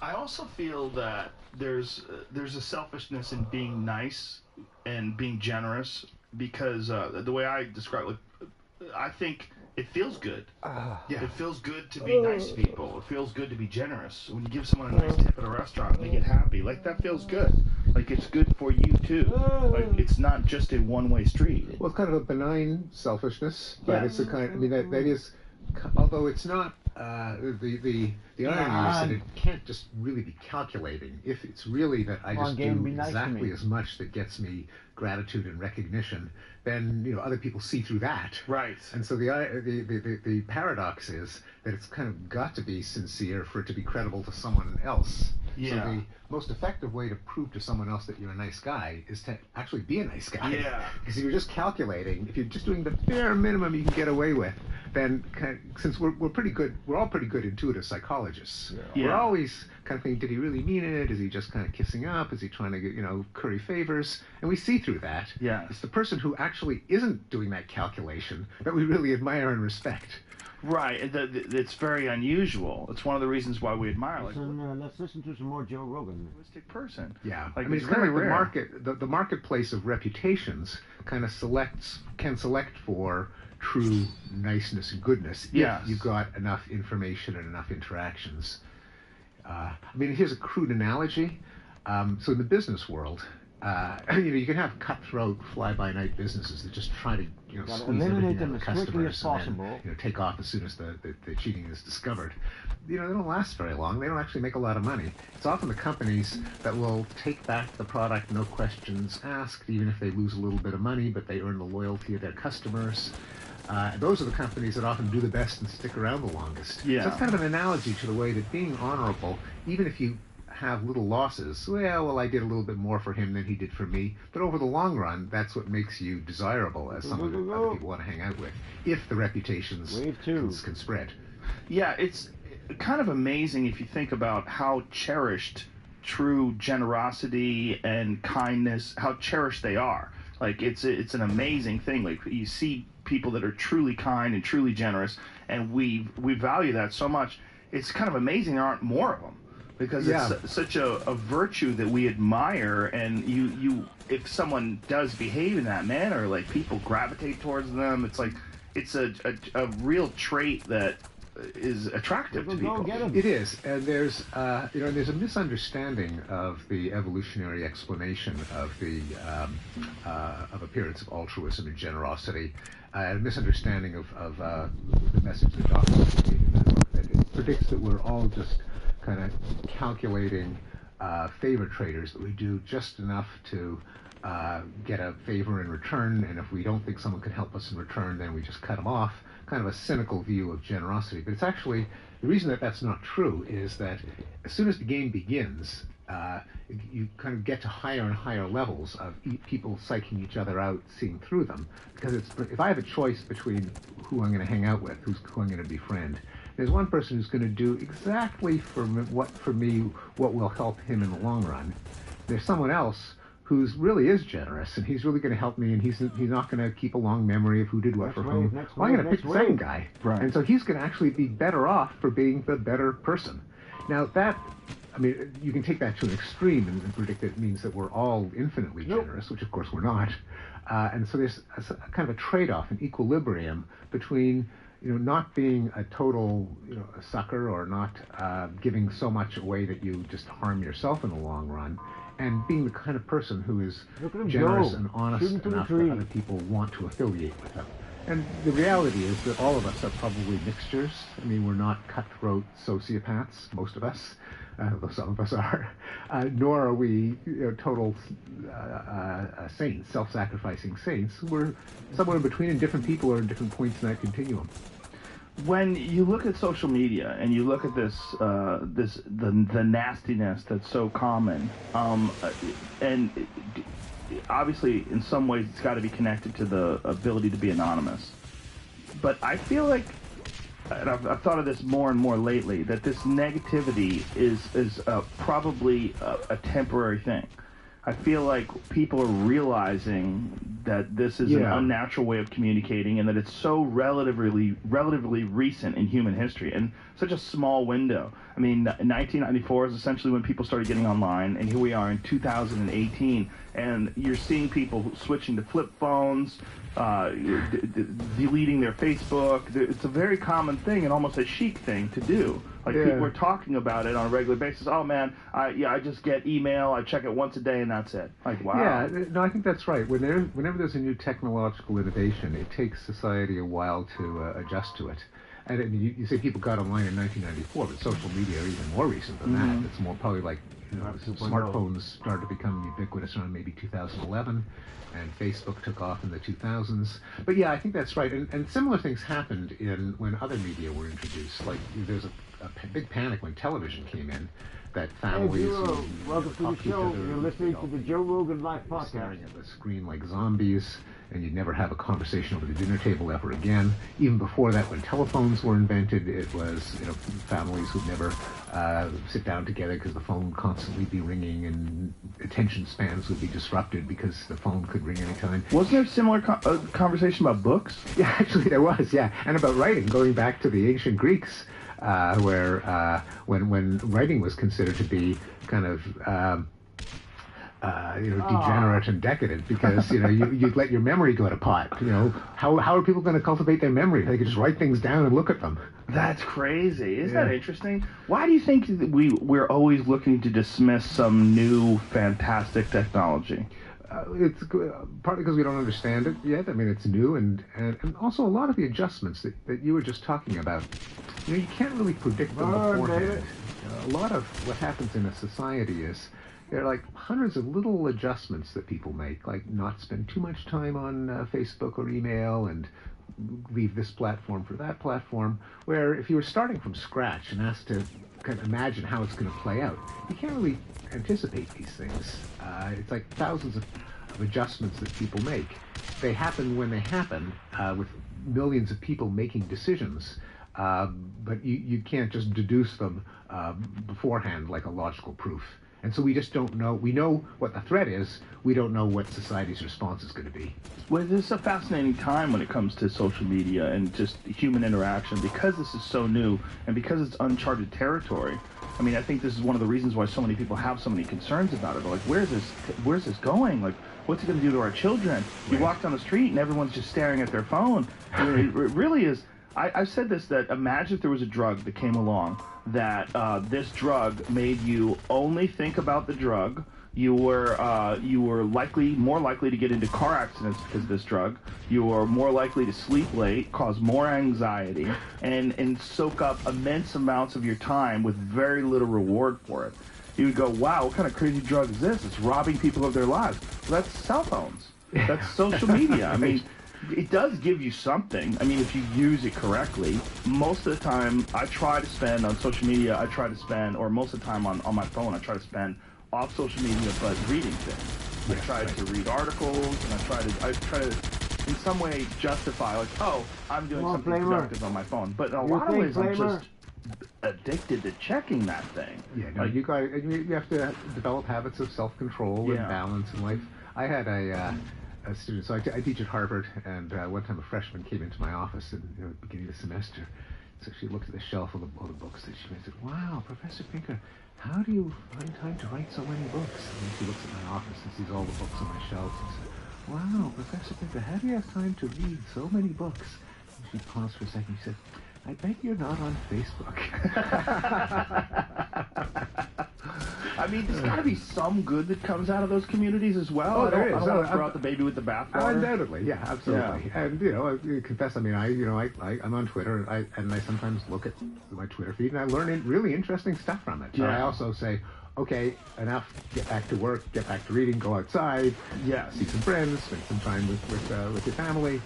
I also feel that there's a selfishness in being nice and being generous, because the way I describe it, I think it feels good. Yeah. It feels good to be nice to people. It feels good to be generous. When you give someone a nice tip at a restaurant and they get happy, like, that feels good. Like, it's good for you too. Like, it's not just a one-way street. Well, it's kind of a benign selfishness, but Yeah. it's a kind. I mean, that is, although it's not. The irony is that it can't just really be calculating. If it's really that I just do exactly as much that gets me gratitude and recognition, then other people see through that. Right. And so the paradox is that it's kind of got to be sincere for it to be credible to someone else. Yeah. So the most effective way to prove to someone else that you're a nice guy is to actually be a nice guy. Yeah. Because if you're just calculating, if you're just doing the bare minimum you can get away with, then since we're pretty good, we're all pretty good intuitive psychologists. Yeah. We're always kind of thinking, did he really mean it? Is he just kind of kissing up? Is he trying to get, curry favors? And we see through that. Yeah. It's the person who actually isn't doing that calculation that we really admire and respect. Right. It's very unusual. It's one of the reasons why we admire. Like, let's listen to some more Joe Rogan. realistic person. Yeah, Like, I mean, it's kind of very like rare. the marketplace of reputations kind of can select for true niceness and goodness Yes. if you've got enough information and enough interactions. I mean, here's a crude analogy. So in the business world, you can have cutthroat fly-by-night businesses that just try to squeeze eliminate everything out them of as quickly as customers possible. and then, take off as soon as the cheating is discovered. They don't last very long. They don't actually make a lot of money. It's often the companies that will take back the product, no questions asked, even if they lose a little bit of money, but they earn the loyalty of their customers. Those are the companies that often do the best and stick around the longest. Yeah. So it's kind of an analogy to the way that being honorable, even if you have little losses, well, I did a little bit more for him than he did for me, but over the long run, that's what makes you desirable as someone that other people want to hang out with, if the reputations can spread. Yeah, it's kind of amazing if you think about how cherished true generosity and kindness, how cherished they are. Like, it's an amazing thing. Like, you see people that are truly kind and truly generous, and we value that so much. It's kind of amazing there aren't more of them, because it's such a virtue that we admire. And you if someone does behave in that manner, like, people gravitate towards them. It's like it's a real trait that is attractive to people. It is, and there's there's a misunderstanding of the evolutionary explanation of the of appearance of altruism and generosity, and a misunderstanding of the message that Dawkins gave in that book, that it predicts that we're all just kind of calculating favor traders, that we do just enough to get a favor in return, and if we don't think someone can help us in return, then we just cut them off. Kind of a cynical view of generosity. But it's actually, the reason that that's not true is that as soon as the game begins, you kind of get to higher and higher levels of people psyching each other out, seeing through them. Because if I have a choice between who I'm going to hang out with, who I'm going to befriend, there's one person who's going to do exactly for me what will help him in the long run. There's someone else who's really is generous, and he's really going to help me, and he's not going to keep a long memory of who did what for whom. Well, I'm going to pick the second guy, right. And so he's going to actually be better off for being the better person. Now you can take that to an extreme and predict that it means that we're all infinitely generous, which of course we're not. And so there's a kind of a trade-off, an equilibrium between not being a total a sucker, or not giving so much away that you just harm yourself in the long run, and being the kind of person who is generous and honest enough that other people want to affiliate with them. And the reality is that all of us are probably mixtures. I mean, we're not cutthroat sociopaths, most of us, though some of us are, nor are we total saints, self-sacrificing saints. We're somewhere in between, and different people are at different points in that continuum. When you look at social media and you look at the nastiness that's so common, and obviously in some ways it's got to be connected to the ability to be anonymous. But I feel like, and I've thought of this more and more lately, that this negativity is probably a temporary thing. I feel like people are realizing that this is an unnatural way of communicating, and that it's so relatively recent in human history, and such a small window. I mean, 1994 is essentially when people started getting online, and here we are in 2018, and you're seeing people switching to flip phones, deleting their Facebook. It's a very common thing, and almost a chic thing to do. Like, people are talking about it on a regular basis. Oh man, I just get email, I check it once a day, and that's it. Like, wow. Yeah, no, I think that's right. Whenever there's a new technological innovation, it takes society a while to adjust to it. And you say people got online in 1994, but social media are even more recent than that. It's more probably like smartphones started to become ubiquitous around maybe 2011, and Facebook took off in the 2000s. But yeah, I think that's right. And similar things happened when other media were introduced. Like, there's a big panic when television came in, that families welcome to the show. You're listening to the Joe Rogan Live podcast. Staring at the screen like zombies, and you'd never have a conversation over the dinner table ever again. Even before that, when telephones were invented, it was families would never sit down together because the phone would constantly be ringing, and attention spans would be disrupted because the phone could ring anytime. Wasn't there a similar conversation about books? Yeah, actually there was, yeah. And about writing, going back to the ancient Greeks, where when writing was considered to be kind of degenerate and decadent, because you'd let your memory go to pot. How are people going to cultivate their memory? They could just write things down and look at them. That's crazy. Isn't that interesting? Why do you think that we're always looking to dismiss some new fantastic technology? It's partly because we don't understand it yet. I mean, it's new, and also a lot of the adjustments that you were just talking about. You can't really predict them beforehand. A lot of what happens in a society is there are like hundreds of little adjustments that people make, like not spend too much time on Facebook or email, and leave this platform for that platform, where if you were starting from scratch and asked to kind of imagine how it's going to play out, you can't really anticipate these things. It's like thousands of adjustments that people make. They happen when they happen, with millions of people making decisions, but you can't just deduce them beforehand like a logical proof. And so we just don't know. We know what the threat is. We don't know what society's response is going to be. Well, this is a fascinating time when it comes to social media and just human interaction, because this is so new and because it's uncharted territory. I mean, I think this is one of the reasons why so many people have so many concerns about it. They're like, where's this going? Like, what's it going to do to our children? Right. You walk down the street and everyone's just staring at their phone. I mean, it really is. I've said this, that imagine if there was a drug that came along that this drug made you only think about the drug. You were more likely to get into car accidents because of this drug. You were more likely to sleep late, cause more anxiety, and soak up immense amounts of your time with very little reward for it. You would go, wow, what kind of crazy drug is this? It's robbing people of their lives. Well, that's cell phones. That's social media. I mean, it does give you something. I mean, if you use it correctly. Most of the time, I try to spend on social media, or most of the time on my phone, I try to spend off social media, but reading things. I tried to read articles, and I try to in some way justify, like, oh, I'm doing something productive on my phone. But in a lot of ways, I'm just addicted to checking that thing. Yeah, no, you have to develop habits of self-control and balance in life. I had a student, so I teach at Harvard, and one time a freshman came into my office at the beginning of the semester. So she looked at the shelf of all the books that she said, "Wow, Professor Pinker, how do you find time to write so many books?" And then she looks at my office and sees all the books on my shelves and said, "Wow, Professor Pinker, how do you have time to read so many books?" And she paused for a second. She said, "I bet you're not on Facebook." I mean, there's got to be some good that comes out of those communities as well. Oh, there is. I don't want to throw out the baby with the bathwater. Undoubtedly, yeah, absolutely. Yeah. And I confess, I mean, I'm on Twitter, and I sometimes look at my Twitter feed, and I learn really interesting stuff from it. Yeah. I also say, okay, enough. Get back to work. Get back to reading. Go outside. Yes. See some friends. Spend some time with your family.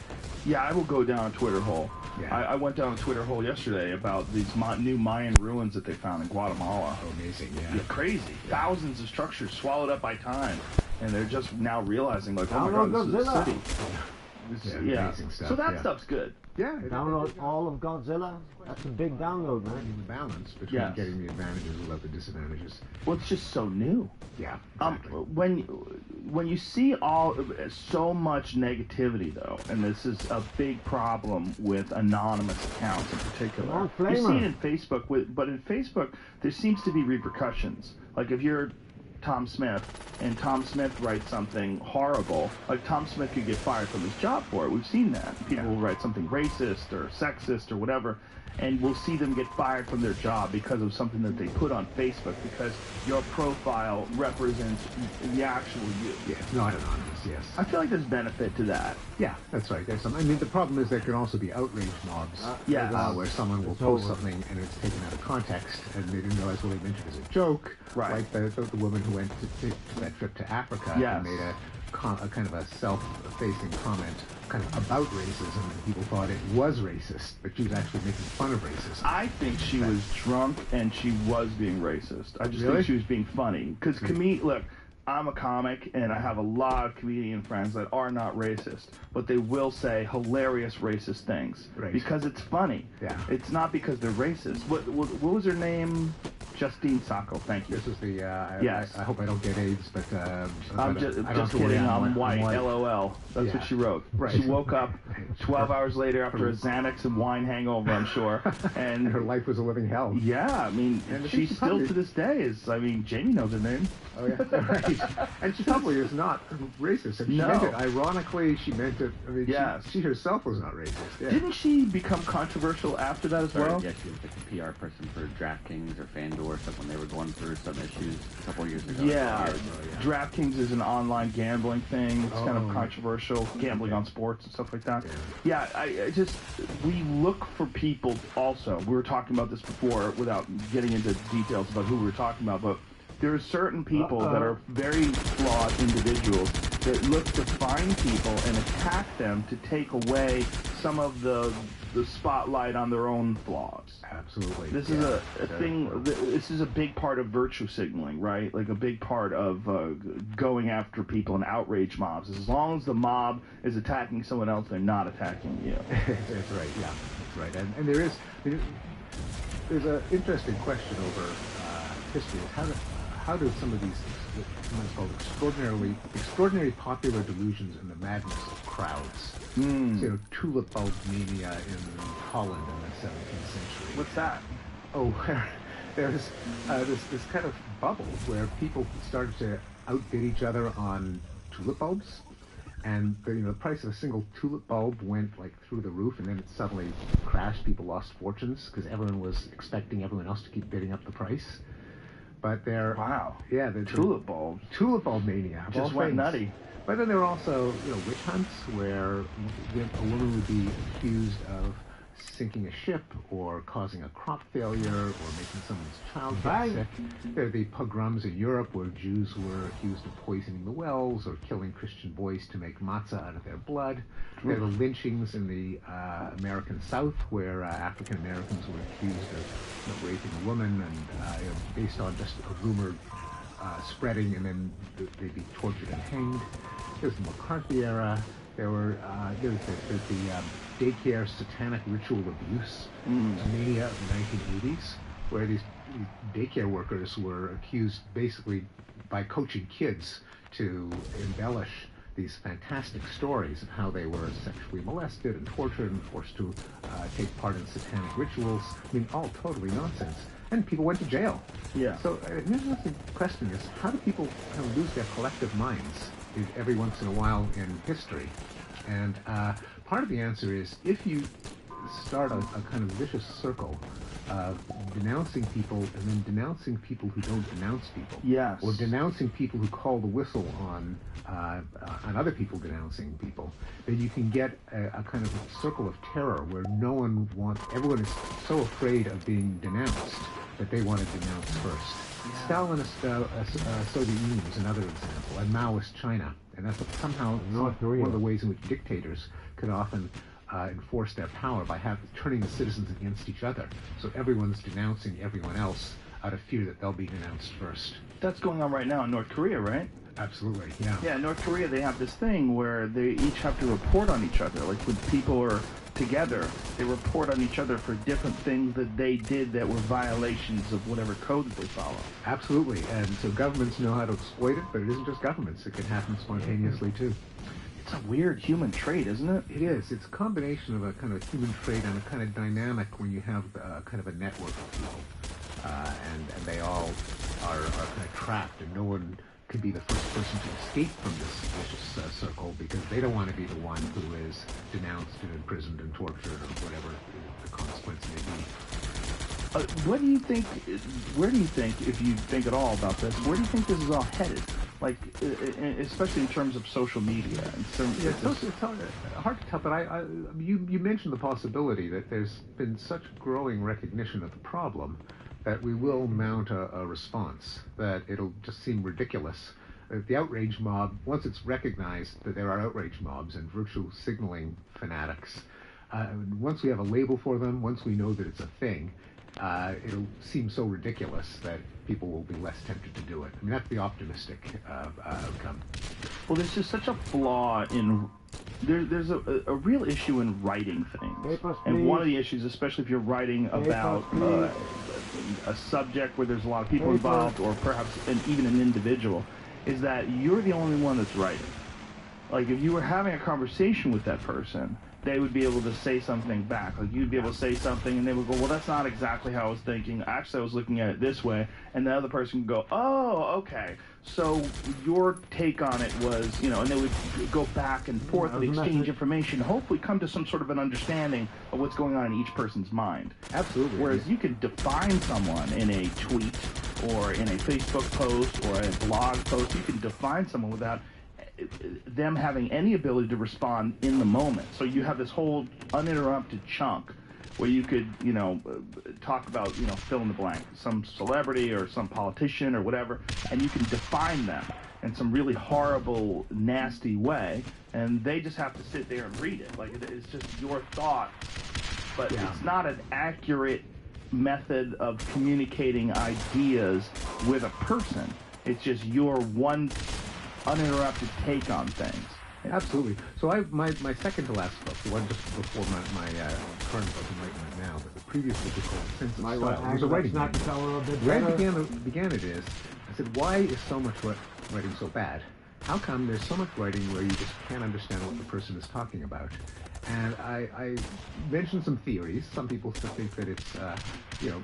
Yeah, I will go down a Twitter hole. Yeah. I went down a Twitter hole yesterday about these new Mayan ruins that they found in Guatemala. Oh, amazing, yeah. Crazy. Thousands of structures swallowed up by time. And they're just now realizing, like, oh my God, this is a city. Amazing stuff. So that stuff's good. Yeah. Download all of Godzilla. That's a big download, man. The balance between getting the advantages without the disadvantages. Well, it's just so new. Yeah. Exactly. When you see so much negativity, though, and this is a big problem with anonymous accounts in particular. You see it in Facebook, but in Facebook there seems to be repercussions. Like if you're Tom Smith and Tom Smith writes something horrible, like Tom Smith could get fired from his job for it. We've seen that. People will write something racist or sexist or whatever, and we'll see them get fired from their job because of something that they put on Facebook, because your profile represents the actual you. Yeah, it's not anonymous, yes. I feel like there's benefit to that. Yeah, that's right. There's some. I mean, the problem is there can also be outrage mobs, where someone will post something and it's taken out of context, and they didn't realize what they meant it as a joke. Right. Like the woman who went to that trip to Africa and made a kind of a self-facing comment kind of about racism, and people thought it was racist, but she was actually making fun of racism. I think she was drunk and she was being racist. I just think she was being funny. Because look, I'm a comic and I have a lot of comedian friends that are not racist, but they will say hilarious racist things because it's funny. Yeah. It's not because they're racist. What was her name? Justine Sacco, thank you. This is the, yes. I hope I don't get AIDS, but... I'm just kidding, I'm white, LOL. That's what she wrote. Right. She woke up 12 hours later after a Xanax and wine hangover, I'm sure. And her life was a living hell. Yeah, I mean, she still to this day is, Jamie knows her name. Oh, yeah, right. And she probably is not racist. I mean, she meant it ironically, she meant it, I mean, she herself was not racist. Yeah. Didn't she become controversial after that as well? Yeah, she was like the PR person for DraftKings or FanDuel or something when they were going through some issues a couple years ago. Yeah, DraftKings is an online gambling thing. It's kind of controversial, gambling on sports and stuff like that. Yeah, we look for people also. We were talking about this before without getting into details about who we were talking about, but there are certain people that are very flawed individuals that look to find people and attack them to take away some of the spotlight on their own flaws. Absolutely. This is a thing. This is a big part of virtue signaling, right? Like a big part of going after people in outrage mobs. As long as the mob is attacking someone else, they're not attacking you. That's right. Yeah, that's right. And there's an interesting question over history. How do some of these, sometimes called extraordinary popular delusions and the madness of crowds, tulip bulb mania in Holland in the 17th century. What's that? Oh, there's this kind of bubble where people started to outbid each other on tulip bulbs, and the price of a single tulip bulb went like through the roof, and then it suddenly crashed. People lost fortunes because everyone was expecting everyone else to keep bidding up the price. But the tulip bulbs. Tulip bulb mania Just went nutty. But then there were also, witch hunts where a woman would be accused of sinking a ship or causing a crop failure or making someone's child get sick. There are the pogroms in Europe where Jews were accused of poisoning the wells or killing Christian boys to make matzah out of their blood. There are the lynchings in the American South where African Americans were accused of raping a woman and based on just a rumored spreading, and then they'd be tortured and hanged. There's the McCarthy era. There's the daycare satanic ritual abuse mania of the 1980s, where these daycare workers were accused basically by coaching kids to embellish these fantastic stories of how they were sexually molested and tortured and forced to take part in satanic rituals. I mean, all totally nonsense. And people went to jail. Yeah. So the interesting question is, how do people kind of lose their collective minds every once in a while in history? And part of the answer is, if you start a kind of vicious circle of denouncing people and then denouncing people who don't denounce people, Yes. or denouncing people who call the whistle on other people denouncing people, then you can get a kind of a circle of terror where everyone is so afraid of being denounced that they want to denounce first. Yeah. Stalinist Soviet Union is another example, and Maoist China, and that's somehow North Korea. one of the ways in which dictators could often enforce their power by turning the citizens against each other. So everyone's denouncing everyone else out of fear that they'll be denounced first. That's going on right now in North Korea, right? Absolutely, yeah. Yeah, in North Korea they have this thing where they each have to report on each other. Like when people are together, they report on each other for different things that they did that were violations of whatever code that they follow. Absolutely, and so governments know how to exploit it, but it isn't just governments. It can happen spontaneously too. It's a weird human trait, isn't it? It is. It's a combination of a kind of human trait and a kind of dynamic when you have kind of a network of people, and they all are kind of trapped, and no one could be the first person to escape from this vicious circle because they don't want to be the one who is denounced and imprisoned and tortured or whatever the consequence may be. What do you think, where do you think, if you think at all about this, where do you think this is all headed? Like, especially in terms of social media. It's hard to tell, but you mentioned the possibility that there's been such growing recognition of the problem that we will mount a response, that it'll just seem ridiculous. The outrage mob, once it's recognized that there are outrage mobs and virtue signaling fanatics, once we have a label for them, once we know that it's a thing, it'll seem so ridiculous that people will be less tempted to do it. I mean, that's the optimistic outcome. Well, there's just such a flaw in... There's a real issue in writing things. And one of the issues, especially if you're writing about a subject where there's a lot of people involved, or perhaps even an individual, is that you're the only one that's writing. Like, if you were having a conversation with that person, they would be able to say something back. Like, you'd be able to say something, and they would go, well, that's not exactly how I was thinking. Actually, I was looking at it this way. And the other person would go, oh, okay. So your take on it was, and they would go back and forth and exchange information, hopefully come to some sort of an understanding of what's going on in each person's mind. Absolutely. Whereas you can define someone in a tweet or in a Facebook post or a blog post. You can define someone without them having any ability to respond in the moment. So you have this whole uninterrupted chunk where you could, talk about, fill in the blank, some celebrity or some politician or whatever, and you can define them in some really horrible, nasty way, and they just have to sit there and read it. Like, it's just your thought, but it's not an accurate method of communicating ideas with a person. It's just your one uninterrupted take on things. Absolutely. So my second to last book, the one just before my current book I'm writing right now, but the previous book was called Sense of Style. It was a writing book. Where I began it is, I said, why is so much writing so bad? How come there's so much writing where you just can't understand what the person is talking about? And I mentioned some theories. Some people think that it's,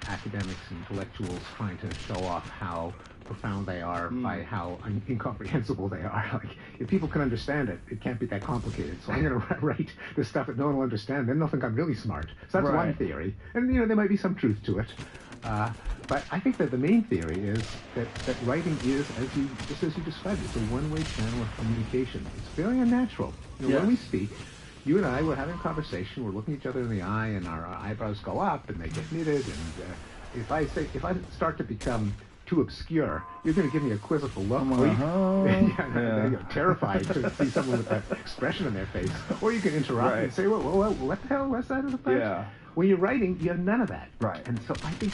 academics and intellectuals trying to show off how profound they are by how incomprehensible they are. Like, if people can understand it, it can't be that complicated. So I'm going to write this stuff that no one will understand. Then they'll think I'm really smart. So that's one theory. And, there might be some truth to it. But I think that the main theory is that writing is, as you described, it's a one-way channel of communication. It's very unnatural. When we speak, you and I, we're having a conversation, we're looking each other in the eye, and our eyebrows go up, and they get knitted, and if I start to become too obscure, you're going to give me a quizzical look. You're terrified to see someone with that expression in their face. Or you can interrupt and say, well, what the hell was that about? Yeah. When you're writing, you have none of that. Right. And so I think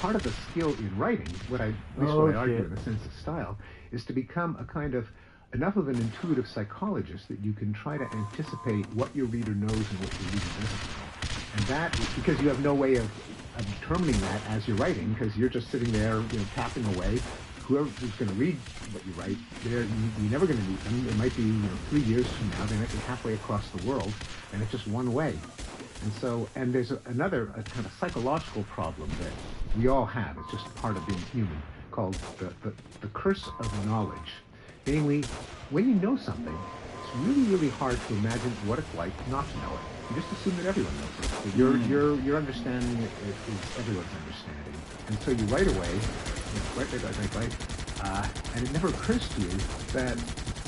part of the skill in writing, what I argue in the sense of style, is to become a kind of enough of an intuitive psychologist that you can try to anticipate what your reader knows and what your reader doesn't know. And that is because you have no way of determining that as you're writing, because you're just sitting there, tapping away. Whoever's going to read what you write, you're never going to meet them. It might be 3 years from now. They might be halfway across the world, and it's just one way. And so, and there's another kind of psychological problem that we all have. It's just part of being human, called the curse of knowledge. Namely, when you know something, it's really, really hard to imagine what it's like not to know it. You just assume that everyone knows it. That your understanding is everyone's understanding. And so you write away, and it never occurs to you that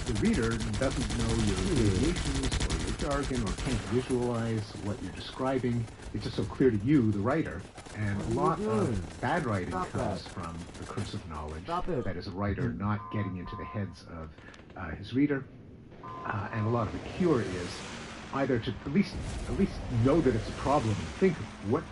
the reader doesn't know your abbreviations or your jargon or can't visualize what you're describing. It's just so clear to you, the writer. And a lot of bad writing comes from the curse of knowledge. That is, a writer not getting into the heads of his reader. And a lot of the cure is either to at least know that it's a problem and think of what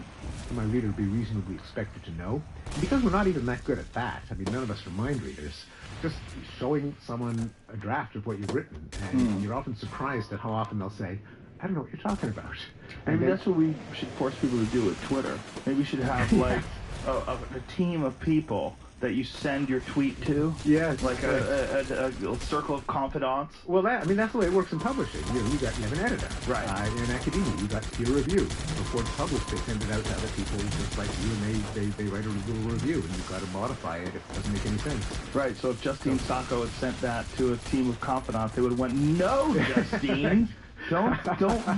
my reader would be reasonably expected to know. And because we're not even that good at that, I mean, none of us are mind readers, just showing someone a draft of what you've written, and you're often surprised at how often they'll say, I don't know what you're talking about. Maybe that's what we should force people to do with Twitter. Maybe we should have, like, a team of people that you send your tweet to. Yes. Like a circle of confidants. Well, that's the way it works in publishing. You have an editor. Right. In academia, you got peer review. Before it's published, they send it out to other people just like you, and they write a little review, and you've got to modify it if it doesn't make any sense. Right. So if Justine Sacco had sent that to a team of confidants, they would have went, "No, Justine, don't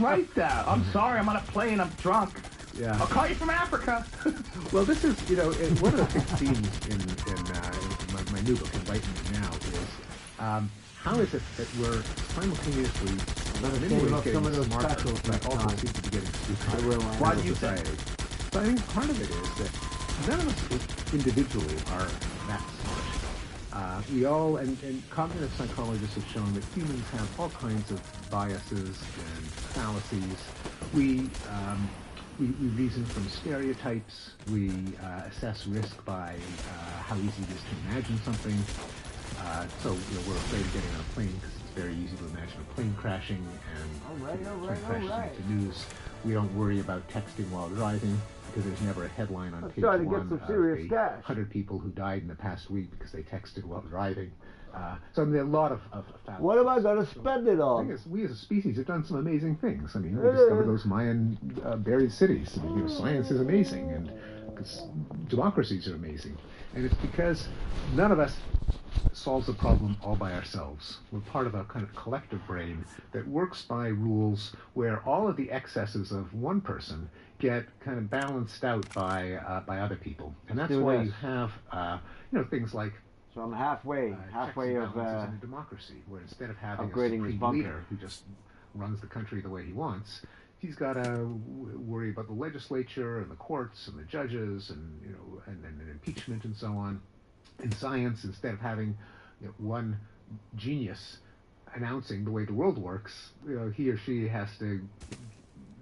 write that. I'm sorry, I'm on a plane, I'm drunk. Yeah. I'll call you from Africa." Well, this is, one of the big themes in my new book, Enlightenment Now, is how is it that we're simultaneously getting smarter, but also seem to be getting stupider? Why do you think? So I think part of it is that none of us individually are that smart. We all, and cognitive psychologists have shown that humans have all kinds of biases and fallacies. We reason from stereotypes. We assess risk by how easy it is to imagine something. So we're afraid of getting on a plane because it's very easy to imagine a plane crashing, and plane crashes make the news. We don't worry about texting while driving because there's never a headline on page one of 100 people who died in the past week because they texted while driving. So there are a lot of fallacies. What am I going to spend it on? The thing is, we as a species have done some amazing things. I mean, we discovered those Mayan buried cities. I mean, science is amazing, and because democracies are amazing. And it's because none of us solves the problem all by ourselves. We're part of a kind of collective brain that works by rules where all of the excesses of one person get kind of balanced out by other people. And that's why you have things like So I'm halfway of in a democracy, where instead of having a upgrading his supreme bunker. leader who just runs the country the way he wants, he's got to worry about the legislature and the courts and the judges and and impeachment and so on. In science, instead of having one genius announcing the way the world works, he or she has to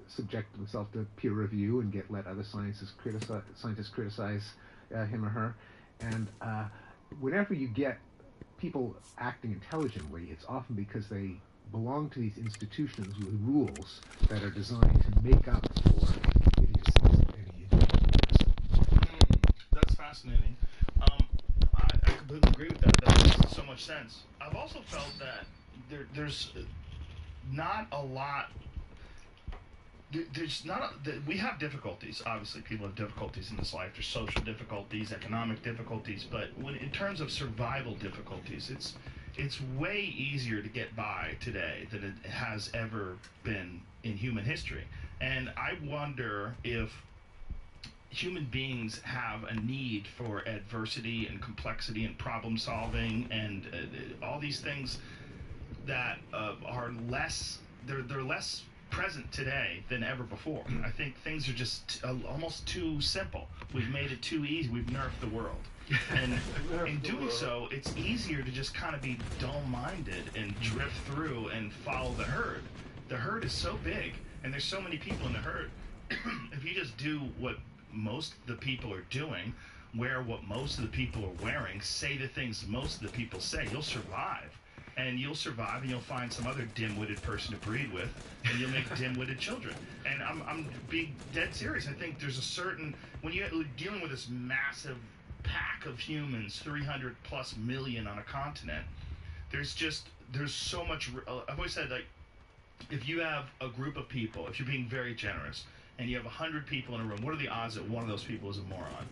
subject himself to peer review and let other scientists criticize him or her. And whenever you get people acting intelligently, it's often because they belong to these institutions with rules that are designed to make up for idiocies of any individual. That's fascinating. I completely agree with that. That makes so much sense. I've also felt that there's not a lot. We have difficulties. Obviously, people have difficulties in this life. There's social difficulties, economic difficulties, but in terms of survival difficulties, it's way easier to get by today than it has ever been in human history. And I wonder if human beings have a need for adversity and complexity and problem solving and all these things that are less. They're less present today than ever before. I think things are just almost too simple. We've made it too easy. We've nerfed the world. And in doing so, it's easier to just kind of be dull-minded and drift through and follow the herd. The herd is so big, and there's so many people in the herd. If you just do what most of the people are doing, wear what most of the people are wearing, say the things most of the people say, you'll survive. And you'll survive, and you'll find some other dim-witted person to breed with, and you'll make dim-witted children. And I'm being dead serious. I think there's a certain, when you're dealing with this massive pack of humans, 300 plus million on a continent, there's so much. I've always said, like, if you have a group of people, if you're being very generous, and you have 100 people in a room, what are the odds that one of those people is a moron?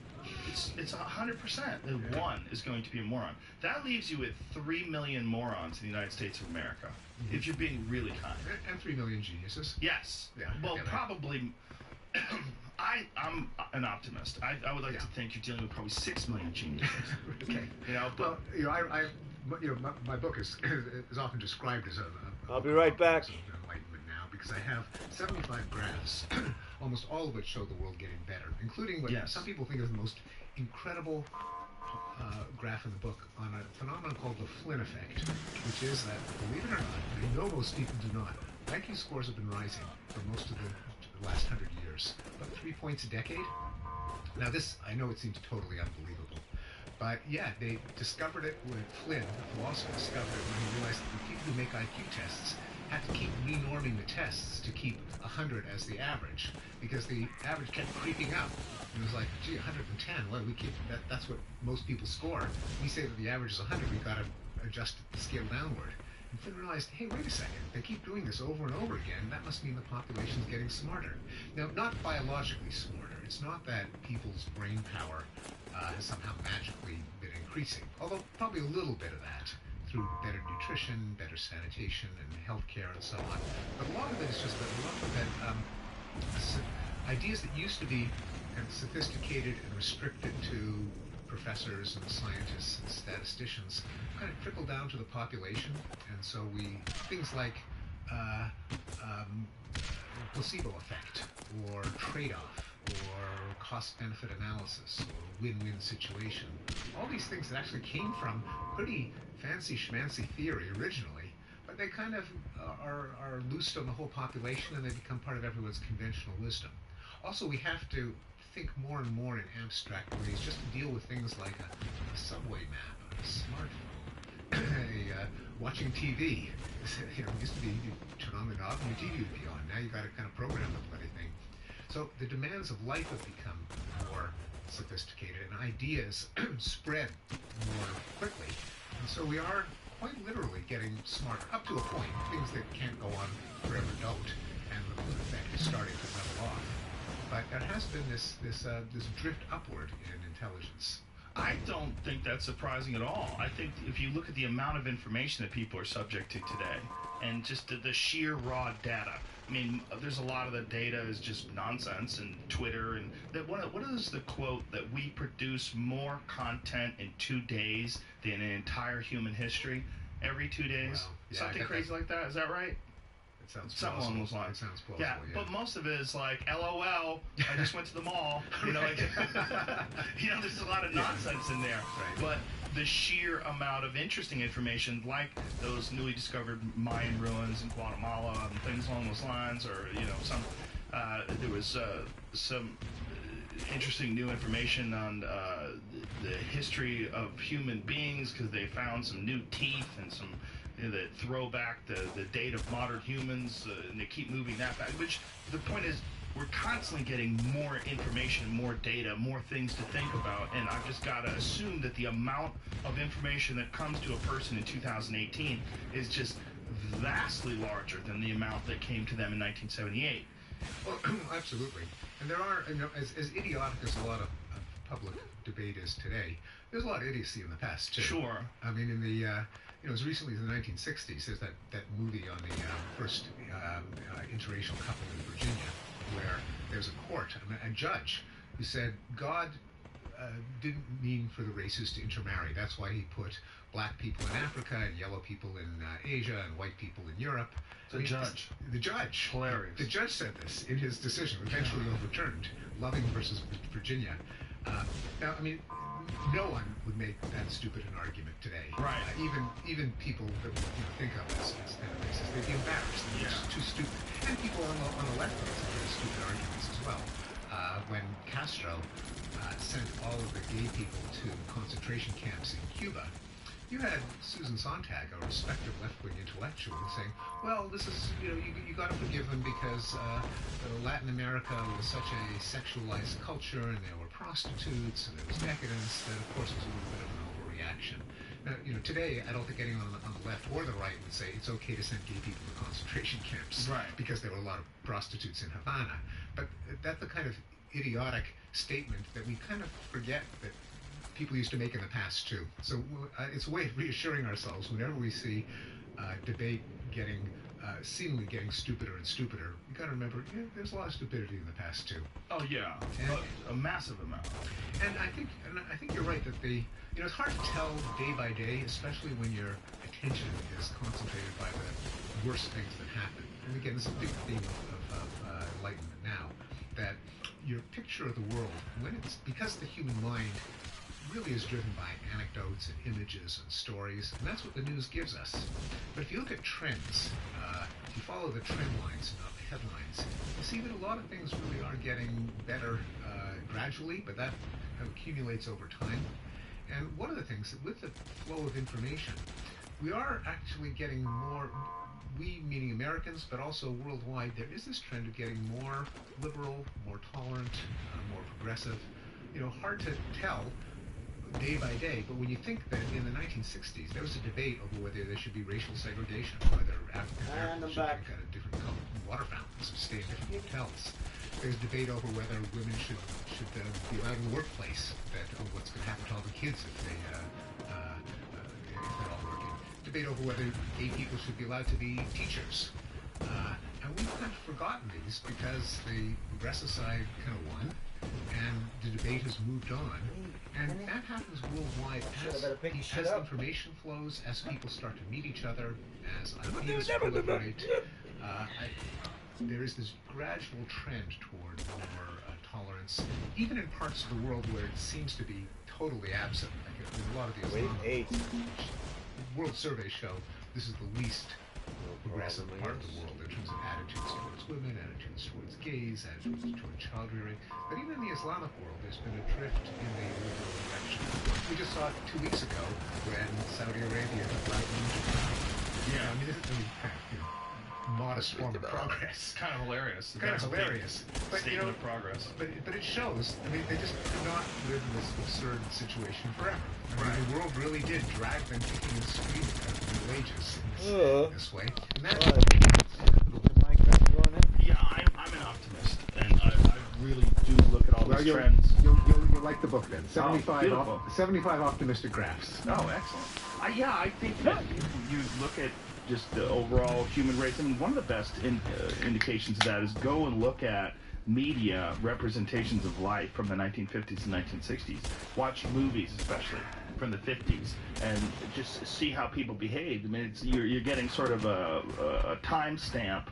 It's 100% that one is going to be a moron. That leaves you with 3 million morons in the United States of America, if you're being really kind. And 3 million geniuses. Yes. Yeah, well, probably. I'm an optimist. I would like to think you're dealing with probably 6 million geniuses. Okay. You know, but my book is often described as a I'll be right back. of enlightenment now, because I have 75 graphs, almost all of which show the world getting better, including what some people think is the most incredible graph in the book on a phenomenon called the Flynn effect, which is that, believe it or not, I know most people do not, IQ scores have been rising for most of the last 100 years, about 3 points a decade. Now this, I know it seems totally unbelievable, but yeah, they discovered it when Flynn, the philosopher, discovered it when he realized that the people who make IQ tests have to keep renorming the tests to keep 100 as the average, because the average kept creeping up. It was like, gee, 110, well, that's what most people score. We say that the average is 100, we've got to adjust the scale downward. And Flynn realized, hey, wait a second, they keep doing this over and over again, that must mean the population's getting smarter. Now, not biologically smarter. It's not that people's brain power has somehow magically been increasing, although probably a little bit of that through better nutrition, better sanitation, and healthcare, and so on. But a lot of it is just ideas that used to be kind of sophisticated and restricted to professors and scientists and statisticians kind of trickle down to the population, and so things like placebo effect, or trade-off, or cost-benefit analysis, or win-win situation. All these things that actually came from pretty fancy schmancy theory originally, but they kind of are loosed on the whole population, and they become part of everyone's conventional wisdom. Also, we have to think more and more in abstract ways, just to deal with things like a subway map, a smartphone, watching TV. It used to be you turn on the knob and your TV would be on. Now you've got to kind of program the bloody thing. So the demands of life have become more sophisticated, and ideas spread more quickly. And so we are quite literally getting smarter, up to a point. Things that can't go on forever don't, and the Flynn effect is starting to level off. But there has been this drift upward in intelligence. I don't think that's surprising at all. I think if you look at the amount of information that people are subject to today, and just the sheer raw data, I mean, there's a lot of the data is just nonsense, and Twitter, and what is the quote that we produce more content in 2 days than in entire human history? Every 2 days? Wow. Yeah, something crazy like that? Is that right? It sounds something along those lines. It sounds plausible, yeah, but most of it is like, LOL, I just went to the mall. You know, like, you know, there's a lot of nonsense in there. Right. But the sheer amount of interesting information, like those newly discovered Mayan ruins in Guatemala and things along those lines, or, you know, there was some interesting new information on the history of human beings, because they found some new teeth and some that throw back the date of modern humans, and they keep moving that back. Which the point is, we're constantly getting more information, more data, more things to think about, and I've just got to assume that the amount of information that comes to a person in 2018 is just vastly larger than the amount that came to them in 1978. Well, absolutely. And there are, you know, as idiotic as a lot of public debate is today, there's a lot of idiocy in the past too. Sure. I mean, in the you know, as recently as the 1960s, there's that movie on the first interracial couple in Virginia, where there's a court, a judge, who said God didn't mean for the races to intermarry. That's why he put black people in Africa and yellow people in Asia and white people in Europe. The judge. The judge. Hilarious. The judge said this in his decision, eventually overturned, Loving versus Virginia. Now, I mean, no one would make that stupid an argument today. Right. Even people that think of as kind of racist, they'd be embarrassed. They're just too stupid. And people on the left make some very stupid arguments as well. when Castro sent all of the gay people to concentration camps in Cuba. You had Susan Sontag, a respected left-wing intellectual, saying, well, this is, you got to forgive them because Latin America was such a sexualized culture and there were prostitutes and there was decadence that, of course, it was a little bit of an overreaction. Now, today, I don't think anyone on the left or the right would say it's okay to send gay people to concentration camps because there were a lot of prostitutes in Havana. But that's the kind of idiotic statement that we kind of forget that people used to make in the past too. So it's a way of reassuring ourselves whenever we see debate seemingly getting stupider and stupider. You got to remember, there's a lot of stupidity in the past too. Oh yeah, a massive amount. And I think you're right that it's hard to tell day by day, especially when your attention is concentrated by the worst things that happen. And again, it's a big theme of enlightenment now, that your picture of the world, because the human mind really is driven by anecdotes and images and stories, and that's what the news gives us. But if you look at trends, if you follow the trend lines and not the headlines, you see that a lot of things really are getting better gradually, but that accumulates over time. And one of the things that with the flow of information, we are actually getting more, we meaning Americans, but also worldwide, there is this trend of getting more liberal, more tolerant, more progressive. Hard to tell day by day, but when you think that in the 1960s there was a debate over whether there should be racial segregation, whether African Americans should drink out of different water fountains or stay in different hotels. There's debate over whether women should be allowed in the workplace, what's going to happen to all the kids if they're all working. Debate over whether gay people should be allowed to be teachers. And we've kind of forgotten these because the progressive side kind of won, and the debate has moved on. And that happens worldwide as information flows, as people start to meet each other, as ideas proliferate. There is this gradual trend toward more tolerance, even in parts of the world where it seems to be totally absent. Like in a lot of these world surveys show this is the least progressive part of the world in terms of attitudes towards women, attitudes towards gays, attitudes towards child rearing. But even in the Islamic world, there's been a drift in the liberal direction. We just saw it 2 weeks ago when Saudi Arabia allowed women to travel. Yeah, I mean, this is modest form of progress. Kind of hilarious. Kind of hilarious. But, statement of progress. But it shows. I mean, they just could not live in this absurd situation forever. I mean, the world really did drag them kicking and screaming out of the Middle Ages in this way. And that. Yeah, I'm an optimist, and I really do look at all these trends. You'll like the book then. 75 optimistic graphs. Oh, excellent. I think that if you look at just the overall human race, I mean, one of the best indications of that is go and look at media representations of life from the 1950s and 1960s. Watch movies, especially from the 50s, and just see how people behaved. I mean, you're getting sort of a timestamp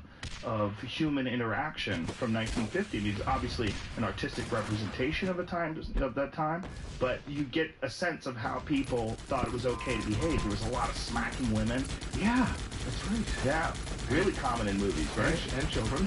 of human interaction from 1950. I mean, it's obviously an artistic representation of that time, but you get a sense of how people thought it was okay to behave. There was a lot of smacking women. Yeah, that's right. Yeah, really common in movies, right? And children.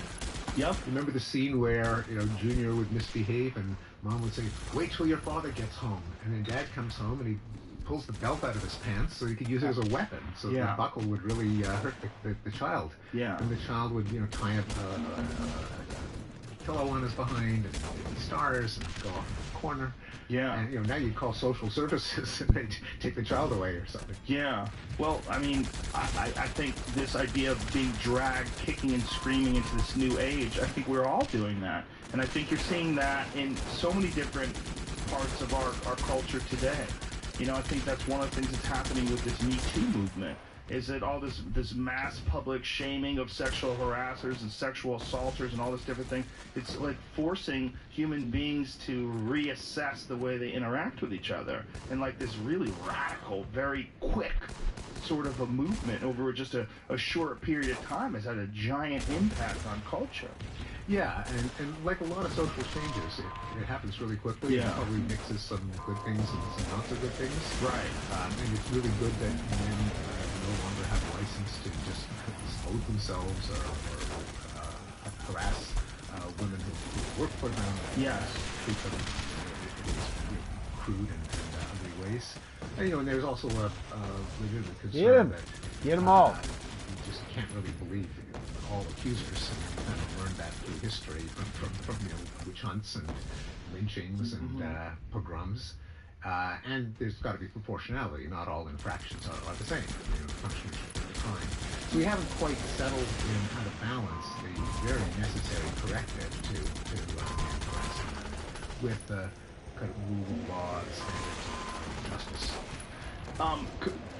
Yep. Remember the scene where Junior would misbehave and Mom would say, "Wait till your father gets home," and then Dad comes home and he pulls the belt out of his pants so he could use it as a weapon. So the buckle would really hurt the child. Yeah. And the child would tie up a pillow on his behind and stars and go off in the corner. Yeah. And now you call social services and they take the child away or something. Yeah. Well, I mean, I think this idea of being dragged, kicking and screaming into this new age, I think we're all doing that. And I think you're seeing that in so many different parts of our culture today. I think that's one of the things that's happening with this Me Too movement, is that all this mass public shaming of sexual harassers and sexual assaulters and all this different thing, it's like forcing human beings to reassess the way they interact with each other. And like this really radical, very quick sort of a movement over just a short period of time has had a giant impact on culture. Yeah, and like a lot of social changes, it happens really quickly. Yeah. It probably mixes some good things and some not so good things. Right. And it's really good that men no longer have license to just expose themselves or harass women who work for them. Yes. Treat them in these crude and ugly ways. And, and there's also a legitimate concern that Get them all. you just can't really believe all accusers. And you kind of learned that through history from witch hunts and lynchings and pogroms. And there's got to be proportionality. Not all infractions are the same. Punishment for the crime. So we haven't quite settled in how to balance the very necessary corrective to with the kind of rule of law and standards of justice.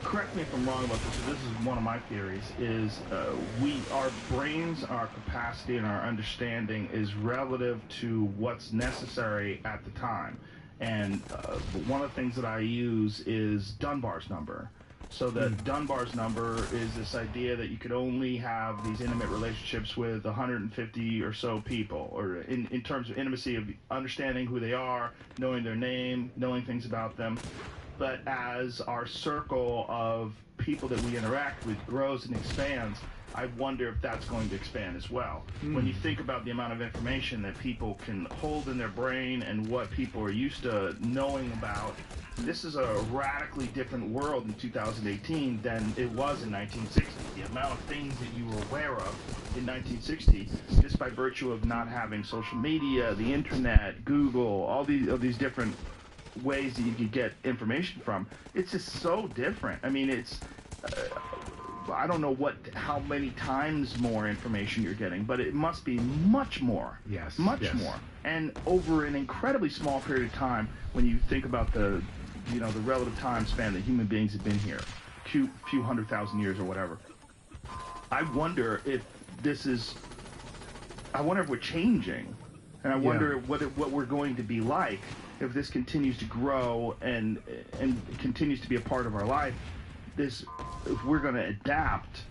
Correct me if I'm wrong about this. This is one of my theories. Is our brains, our capacity, and our understanding is relative to what's necessary at the time. And one of the things that I use is Dunbar's number. So that Dunbar's number is this idea that you could only have these intimate relationships with 150 or so people, or in terms of intimacy of understanding who they are, knowing their name, knowing things about them. But as our circle of people that we interact with grows and expands, I wonder if that's going to expand as well. When you think about the amount of information that people can hold in their brain and what people are used to knowing about, this is a radically different world in 2018 than it was in 1960. The amount of things that you were aware of in 1960, just by virtue of not having social media, the internet, Google, all these different ways that you could get information from, it's just so different. I mean, it's I don't know how many times more information you're getting, but it must be much more. Yes. Much more. And over an incredibly small period of time, when you think about the relative time span that human beings have been here, few 100,000 years or whatever. I wonder if we're changing, and I wonder what we're going to be like if this continues to grow and continues to be a part of our life. If we're going to adapt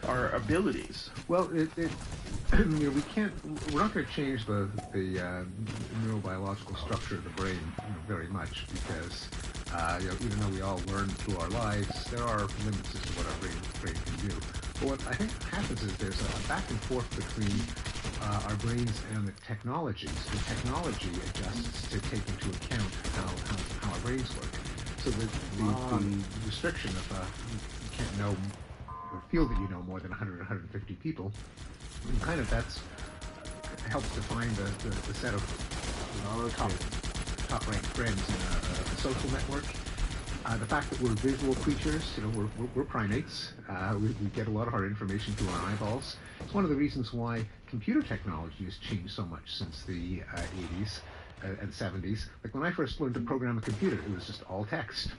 our abilities. Well, we're not going to change the neurobiological structure of the brain very much because even though we all learn through our lives, there are limits as to what our brain can do. But what I think happens is there's a back and forth between our brains and the technologies. The technology adjusts to take into account how our brains work. So the restriction of you can't know or feel that you know more than 100 or 150 people, and kind of helps define the set of top-ranked friends in a social network. The fact that we're visual creatures, we're primates. We get a lot of our information through our eyeballs. It's one of the reasons why computer technology has changed so much since the 80s. And 70s. Like when I first learned to program a computer, it was just all text,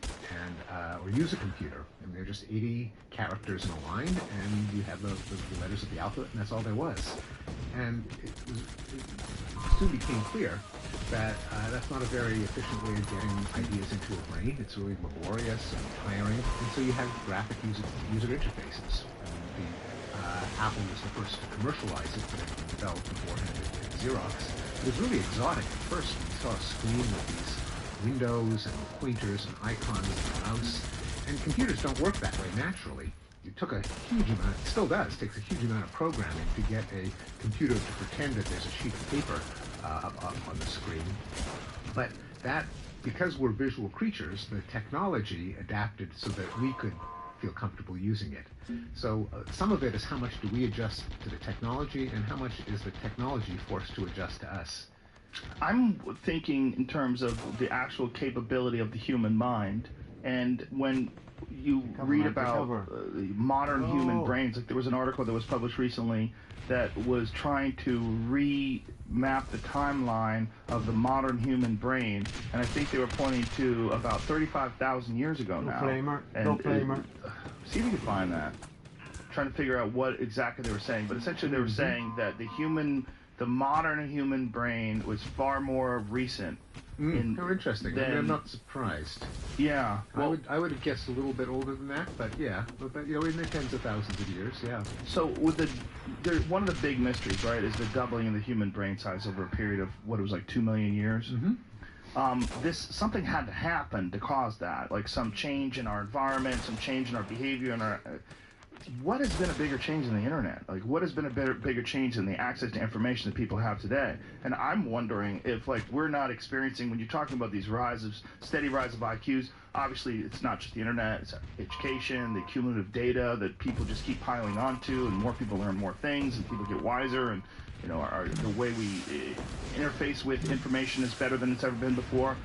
or use a computer, and they're just 80 characters in a line, and you have the letters of the alphabet, and that's all there was. And it soon became clear that that's not a very efficient way of getting ideas into a brain. It's really laborious and tiring, and so you have graphic user interfaces. Apple was the first to commercialize it, but it had been developed beforehand at Xerox. It was really exotic at first. We saw a screen with these windows and pointers and icons and a mouse. And computers don't work that way naturally. It took a huge amount, it still does, takes a huge amount of programming to get a computer to pretend that there's a sheet of paper up on the screen. But because we're visual creatures, the technology adapted so that we could feel comfortable using it. So some of it is how much do we adjust to the technology, and how much is the technology forced to adjust to us? I'm thinking in terms of the actual capability of the human mind, and when you read about modern human brains, like there was an article that was published recently that was trying to remap the timeline of the modern human brain, and I think they were pointing to about 35,000 years ago now. See if you can find that. Trying to figure out what exactly they were saying, but essentially they were saying that the modern human brain was far more recent. How interesting. I'm not surprised. Yeah. Well, I would have guessed a little bit older than that, but yeah. But in the tens of thousands of years, yeah. So with one of the big mysteries, right, is the doubling of the human brain size over a period of what it was like 2 million years. Something had to happen to cause that, like some change in our environment, some change in our behavior, and what has been a bigger change in the internet? Like, what has been a bigger change in the access to information that people have today? And I'm wondering if, like, we're not experiencing, when you're talking about these steady rise of IQs, obviously it's not just the internet, it's education, the cumulative data that people just keep piling onto, and more people learn more things, and people get wiser, and, you know, the way we interface with information is better than it's ever been before.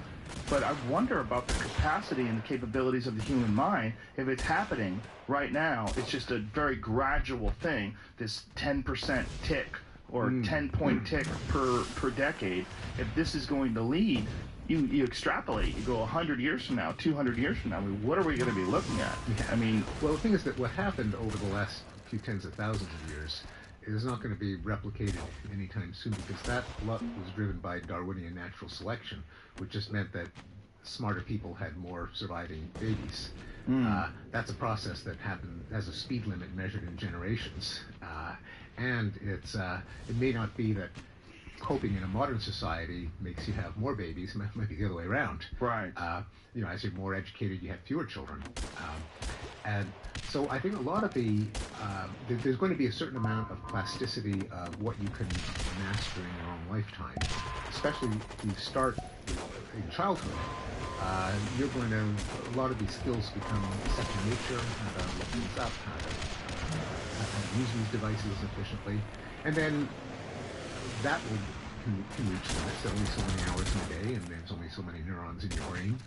But I wonder about the capacity and the capabilities of the human mind. If it's happening right now, it's just a very gradual thing, this 10% tick or 10-point tick per decade. If this is going to lead, you extrapolate, you go 100 years from now, 200 years from now, I mean, what are we going to be looking at? I mean, well, the thing is that what happened over the last few tens of thousands of years is not going to be replicated anytime soon, because that lot was driven by Darwinian natural selection, which just meant that smarter people had more surviving babies. That's a process that happened as a speed limit measured in generations, and it may not be that coping in a modern society makes you have more babies. It might be the other way around. right. You know, as you're more educated, you have fewer children. And so I think a lot of there's going to be a certain amount of plasticity of what you can master in your own lifetime, especially if you start in childhood. You're going to, a lot of these skills become second nature, how to look things up, how to use these devices efficiently. And then that can reach limits. There are only so many hours in a day, and there's only so many neurons in your brain.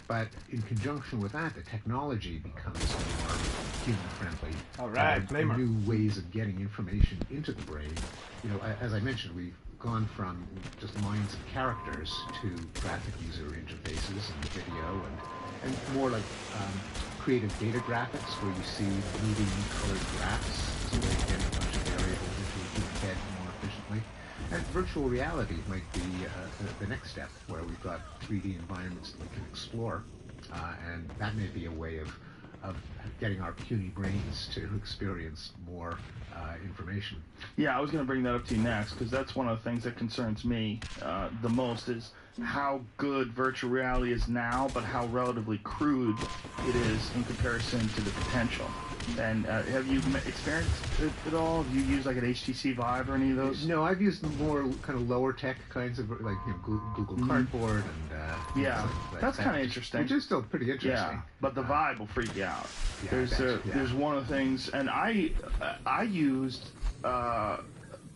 But in conjunction with that, the technology becomes more human-friendly. All right, Flamer. New ways of getting information into the brain. You know, as I mentioned, we've gone from just minds of characters to graphic user interfaces and video, and more like creative data graphics, where you see moving colored graphs as a way of getting a bunch of variables into a human head more efficiently. And virtual reality might be the next step, where we've got 3D environments that we can explore, and that may be a way of getting our puny brains to experience more information. Yeah, I was going to bring that up to you next, because that's one of the things that concerns me the most, is how good virtual reality is now, but how relatively crude it is in comparison to the potential. And have you experienced it at all? Have you used like an HTC Vive or any of those? No, I've used more kind of lower tech kinds of, like, you know, Google Cardboard and yeah, like that's that, kind of interesting. which is still pretty interesting. Yeah, but the Vibe will freak you out. Yeah, There's one of the things, and I used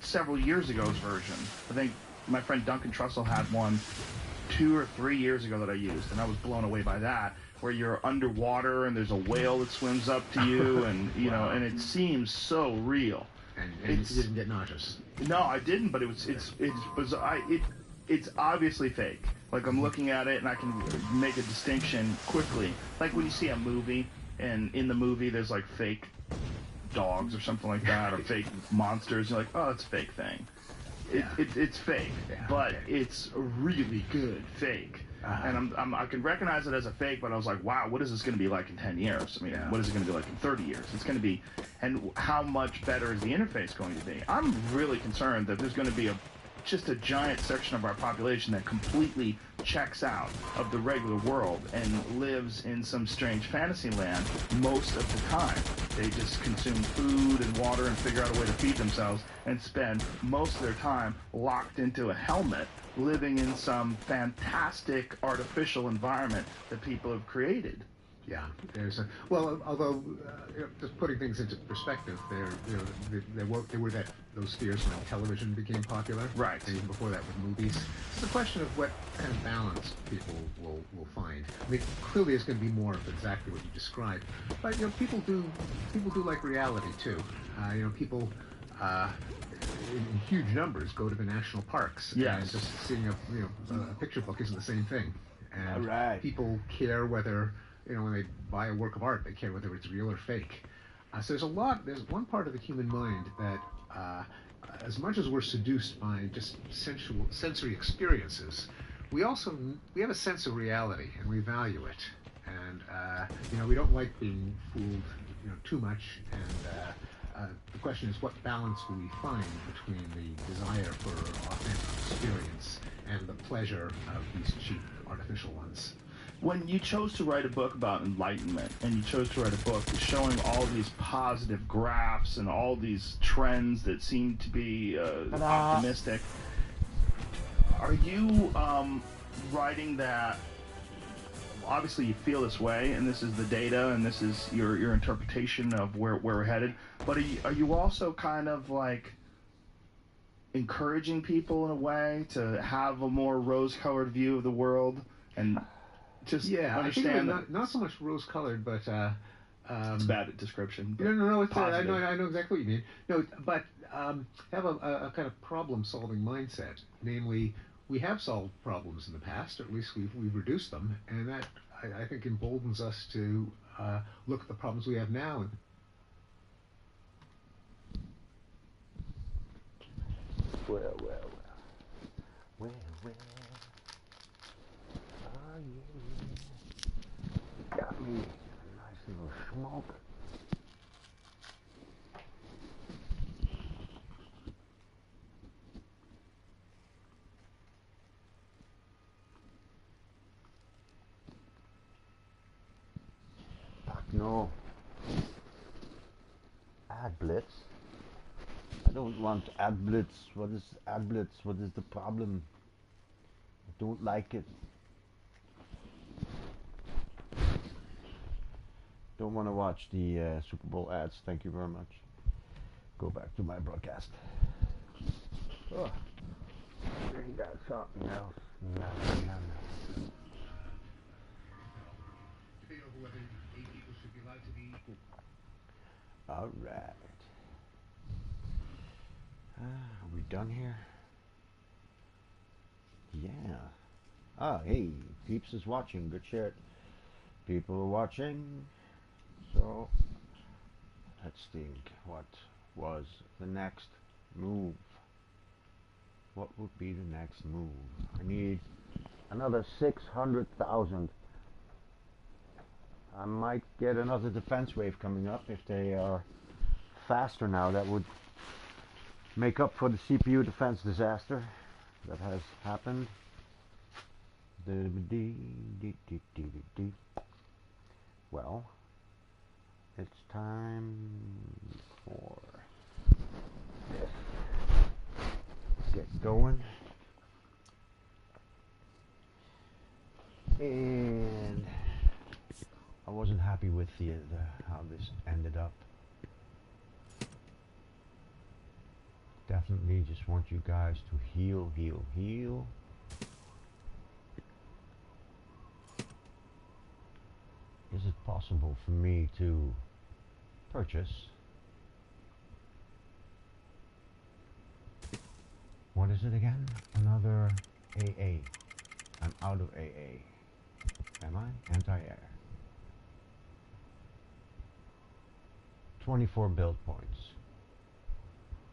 several years ago's version. I think my friend Duncan Trussell had one 2 or 3 years ago that I used, and I was blown away by that, where you're underwater and there's a whale that swims up to you, and you know, and it seems so real. And you didn't get nauseous. No, I didn't, but it's obviously fake. Like, I'm looking at it and I can make a distinction quickly. Like when you see a movie, and in the movie there's like fake dogs or something like that, or fake monsters, you're like, oh, it's a fake thing. It's fake, but it's a really good fake. And I can recognize it as a fake, but I was like, wow, what is this going to be like in 10 years? I mean, what is it going to be like in 30 years? It's going to be, and how much better is the interface going to be? I'm really concerned that there's going to be just a giant section of our population that completely checks out of the regular world and lives in some strange fantasy land most of the time. They just consume food and water and figure out a way to feed themselves, and spend most of their time locked into a helmet, living in some fantastic artificial environment that people have created. Yeah, although just putting things into perspective, there were those fears when television became popular, right? And even before that with movies. It's a question of what kind of balance people will find. I mean, clearly it's going to be more of exactly what you described, but you know, people do like reality too. You know, people in huge numbers go to the national parks. Yes. And just seeing a picture book isn't the same thing. And right. People care whether, you know, when they buy a work of art, they care whether it's real or fake. So there's one part of the human mind that, as much as we're seduced by just sensory experiences, we have a sense of reality, and we value it. And, you know, we don't like being fooled, you know, too much. And the question is, what balance will we find between the desire for authentic experience and the pleasure of these cheap artificial ones? When you chose to write a book about enlightenment, and you chose to write a book showing all these positive graphs and all these trends that seem to be optimistic, are you writing that? Obviously, you feel this way, and this is the data, and this is your interpretation of where we're headed. But are you also kind of like encouraging people in a way to have a more rose-colored view of the world and just understand I think not so much rose-colored, but it's a bad description. No. It's I know exactly what you mean. No, but have a kind of problem-solving mindset. Namely, we have solved problems in the past, or at least we've reduced them, and that I think emboldens us to look at the problems we have now. Well. Oh, yeah. Got me a nice little smoke. No. Ad blitz. I don't want ad blitz. What is ad blitz? What is the problem? I don't like it. Don't want to watch the Super Bowl ads. Thank you very much. Go back to my broadcast. Oh, you got something else. No. Debate over whether gay people should be allowed to be equal. All right. Are we done here? Yeah. Ah, hey, Peeps is watching. Good shit. People are watching. So, let's think. What was the next move? What would be the next move? I need another 600,000. I might get another defense wave coming up if they are faster now. That would make up for the CPU defense disaster that has happened. Well, it's time for this. Get going. And I wasn't happy with the how this ended up. Definitely just want you guys to heal. Is it possible for me to purchase? What is it again? Another AA. I'm out of AA. Am I? Anti-air. 24 build points.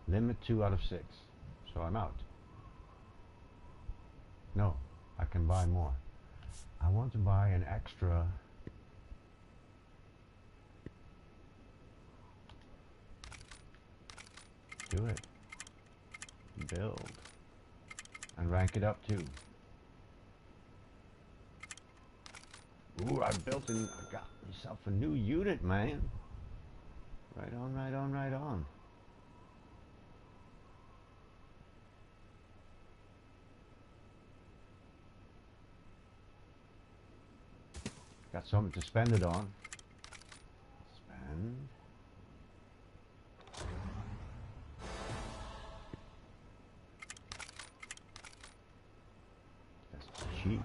Limit 2 out of 6. So I'm out. No, I can buy more. I want to buy an extra. Do it. Build. And rank it up too. Ooh, I got myself a new unit, man. Right on. Got something to spend it on. Spend. That's cheap.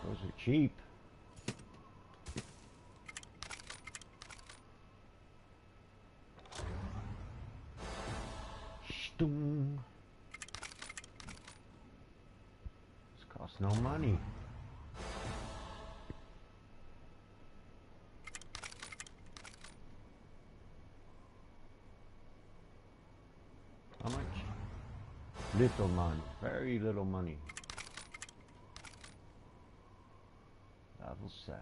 Those are cheap. Stung. This costs no money. How much? Little money. Very little money. Level 7.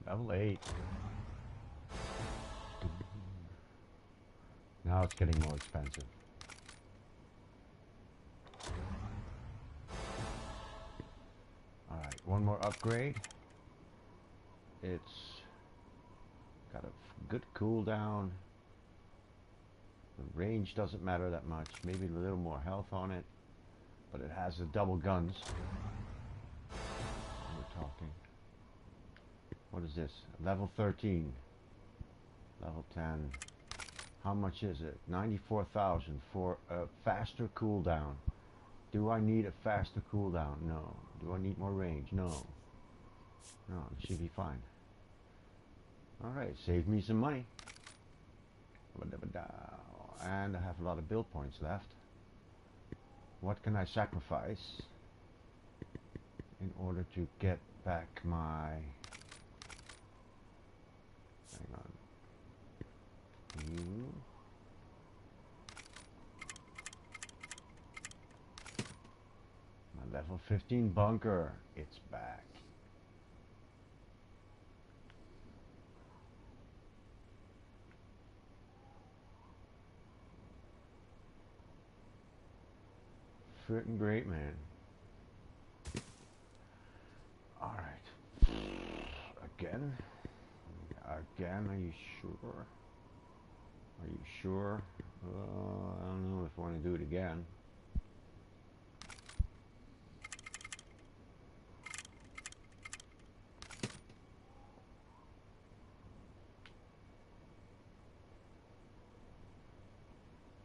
Level 8. Now it's getting more expensive. one more upgrade. It's got a good cooldown. The range doesn't matter that much. Maybe a little more health on it, but it has the double guns. We're talking. What is this? Level 13. Level 10. How much is it? 94,000 for a faster cooldown. Do I need a faster cooldown? No. Do I need more range? No. No, it should be fine. Alright, save me some money. And I have a lot of build points left. What can I sacrifice in order to get back my... Hang on. You... My level 15 bunker. It's back. Freaking great, man. Alright. Again? Again? Are you sure? Are you sure? I don't know if I want to do it again.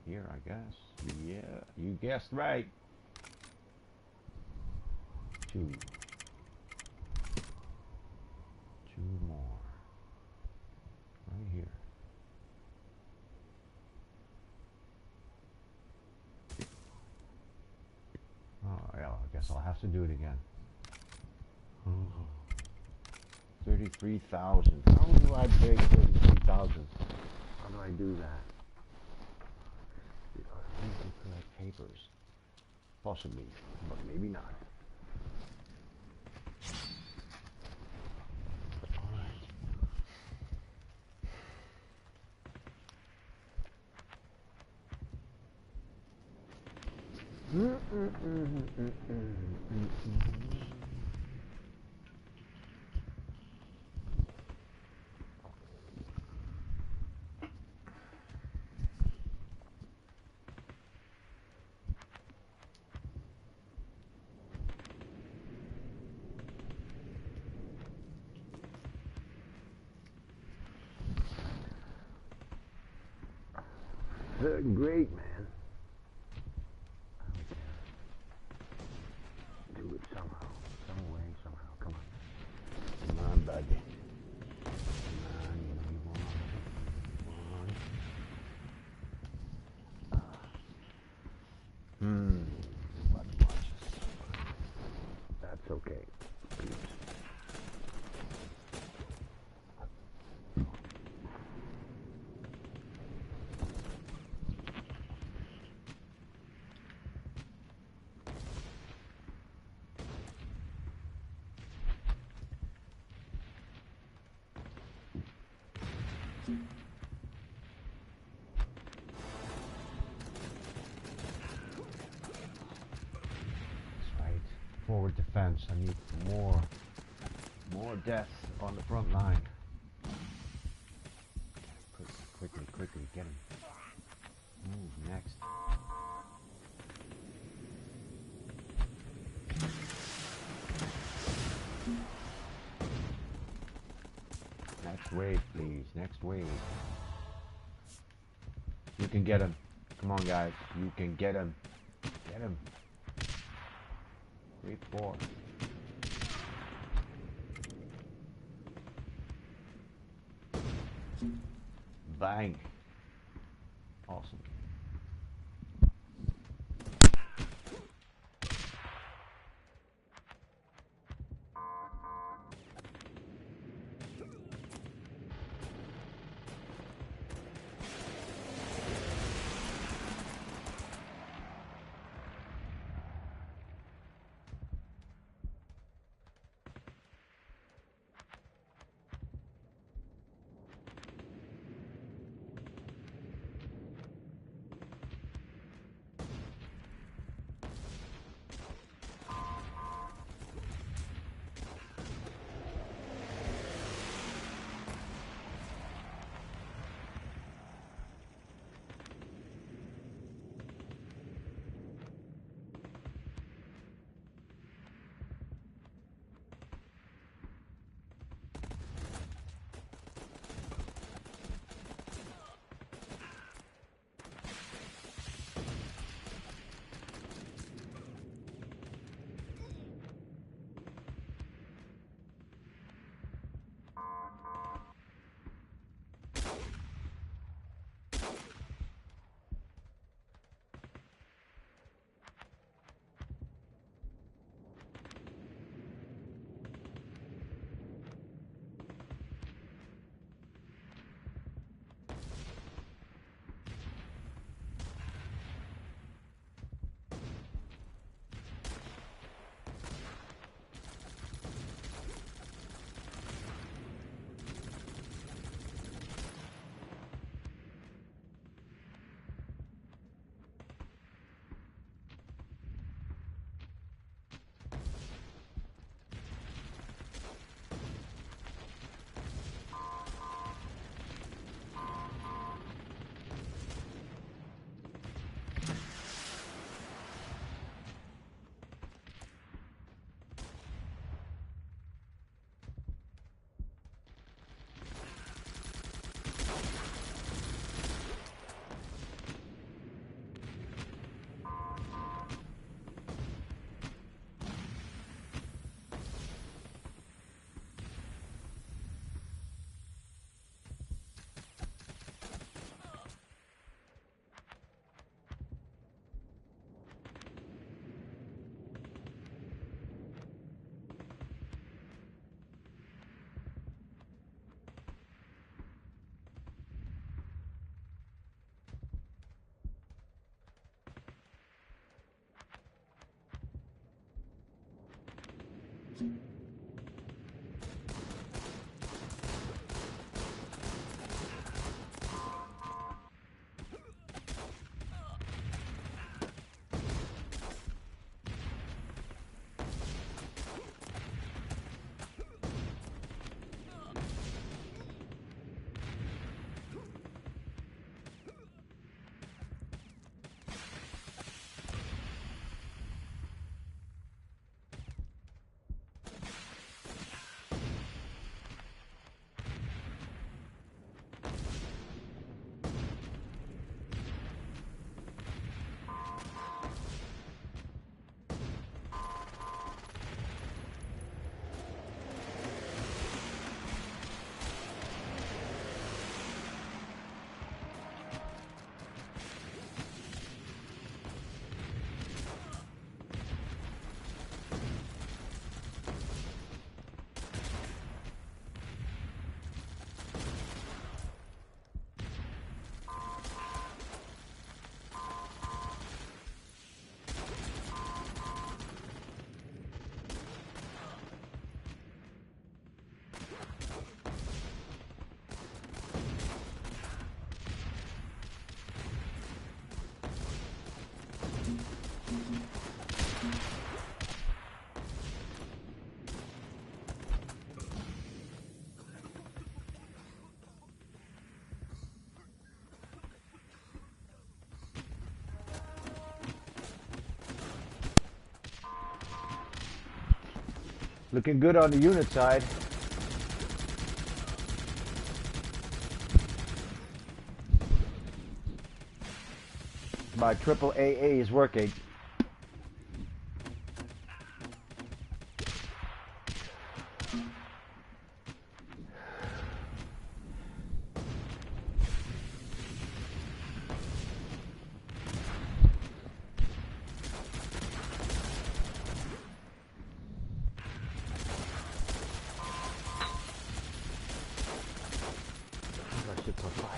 Here, I guess. Yeah, you guessed right. 2 more. Right here. Oh, yeah, I guess I'll have to do it again. 33,000. How do I break 33,000? How do I do that? I think we collect papers. Possibly, but maybe not. Great, man. Do it somehow. Some way, somehow. Come on. Come on, buddy. Come on, you want. What watches? That's okay. Forward defense. I need more death on the front line. Quickly, get him. Move next. Next wave, please. Next wave. You can get him. Come on, guys. You can get him. Get him. 3, 4. Bang. Awesome. Looking good on the unit side. My triple AA is working. That shit's on fire.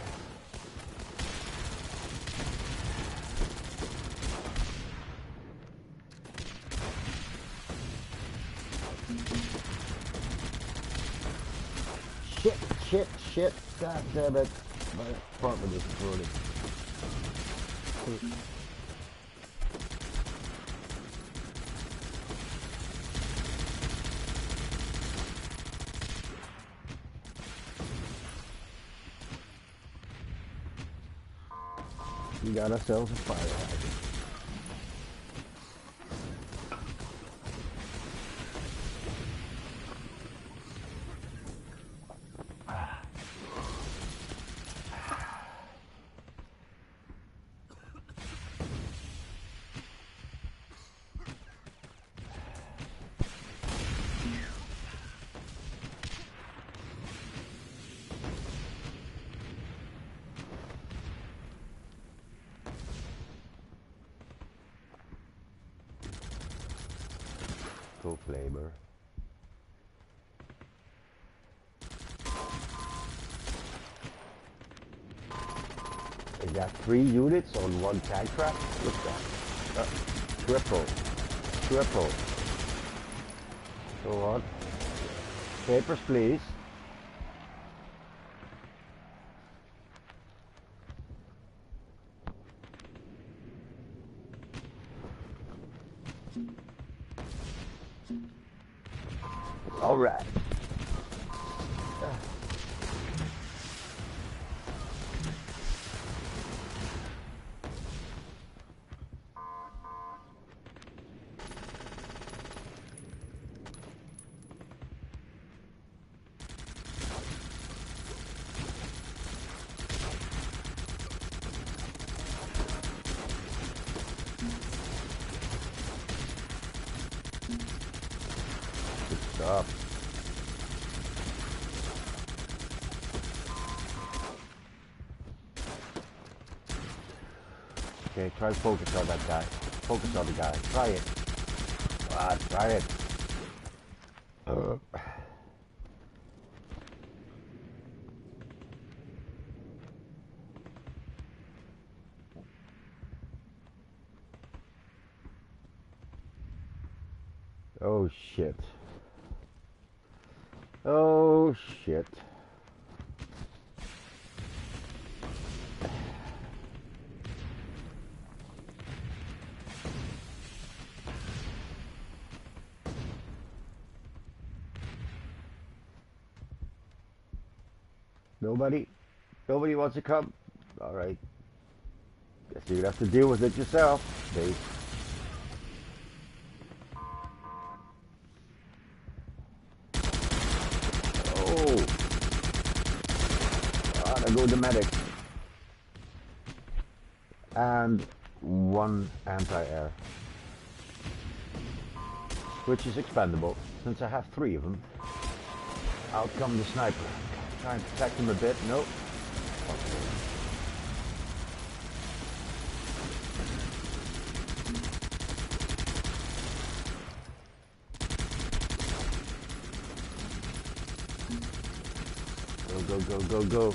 Shit. God damn it. My apartment is burning. We got ourselves a fire hydrant. Full flavor. Is that 3 units on one tank trap? Look at that. Triple. Go on. Papers, please. All right. Good stuff. Okay, try to focus on that guy. Focus on the guy. Try it. Try it. Oh shit. Oh shit. Nobody wants to come. All right. Guess you're gonna have to deal with it yourself, Dave. Oh. There go the medic. And one anti-air. Which is expendable, since I have 3 of them. Out come the sniper. Try and protect him a bit. Nope. Okay. Go, go, go, go, go.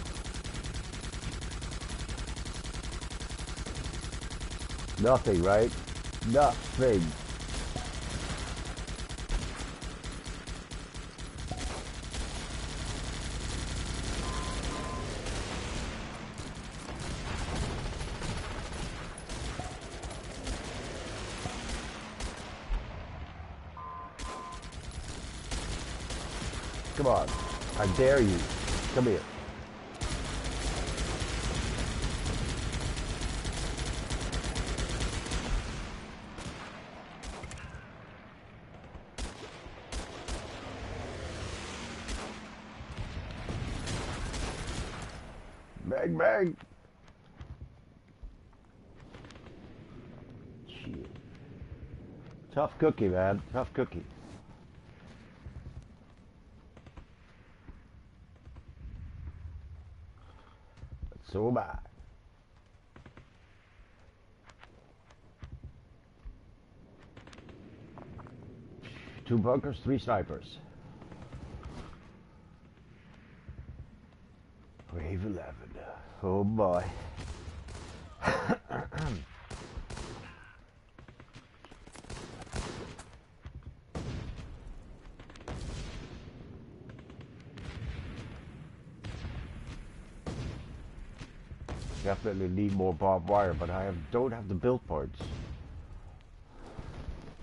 Nothing, right? Nothing. Come on. I dare you. Come here. Bang, bang. Shit. Tough cookie, man. Tough cookie. So bad. 2 bunkers, 3 snipers. Wave 11. Oh boy. Definitely need more barbed wire, but I don't have the build points.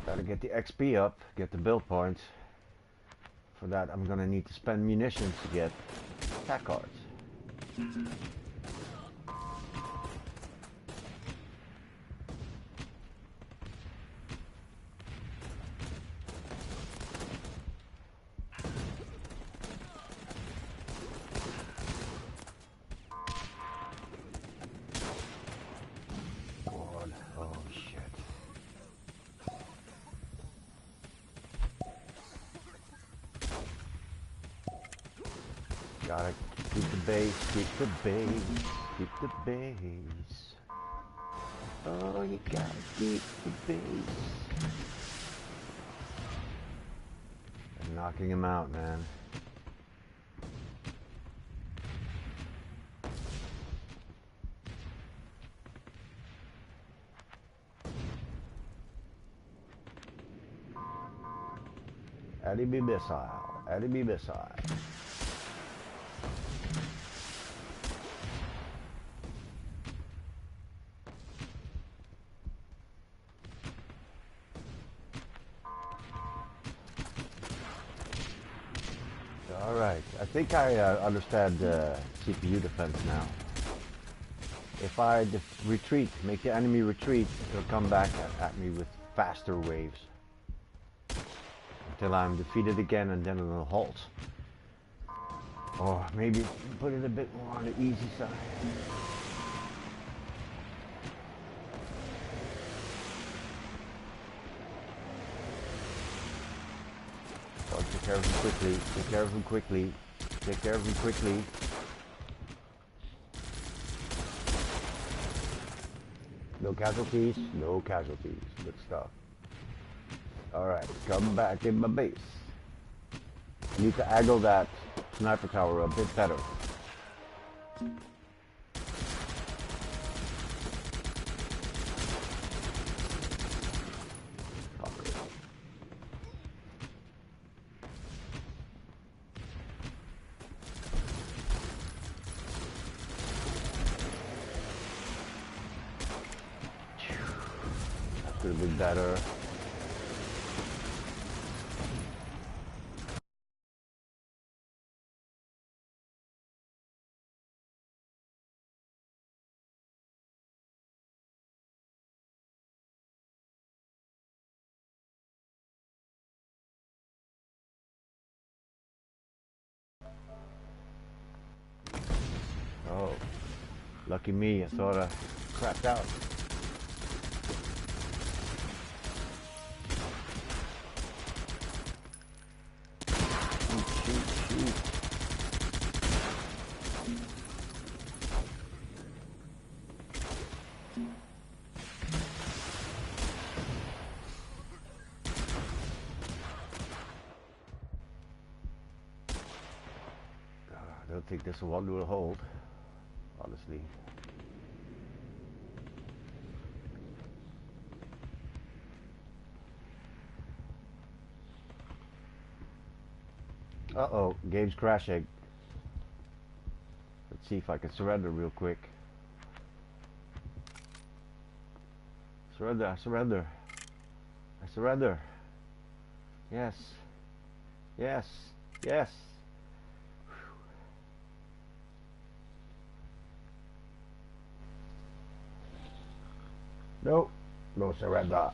Gotta get the XP up, get the build points. For that, I'm gonna need to spend munitions to get attack cards. Oh shit. Gotta keep the base, keep the base, keep the base. Oh, you gotta keep the base. I'm knocking him out, man. Enemy missile, enemy missile. Alright, I think I understand CPU defense now. If I retreat, make the enemy retreat, they'll come back at me with faster waves. Until I'm defeated again, and then it'll halt. Or maybe put it a bit more on the easy side. Oh, take care of him quickly, take care of him quickly, take care of him quickly. No casualties, no casualties, good stuff. Alright, come back in my base. I need to angle that sniper tower a bit better. could have been better. Oh, lucky me, I thought I crapped out. Shoot. I don't think this one will hold, honestly. Uh-oh, game's crashing. Let's see if I can surrender real quick. Surrender, I surrender. I surrender. Yes. Yes. Yes. No. No surrender.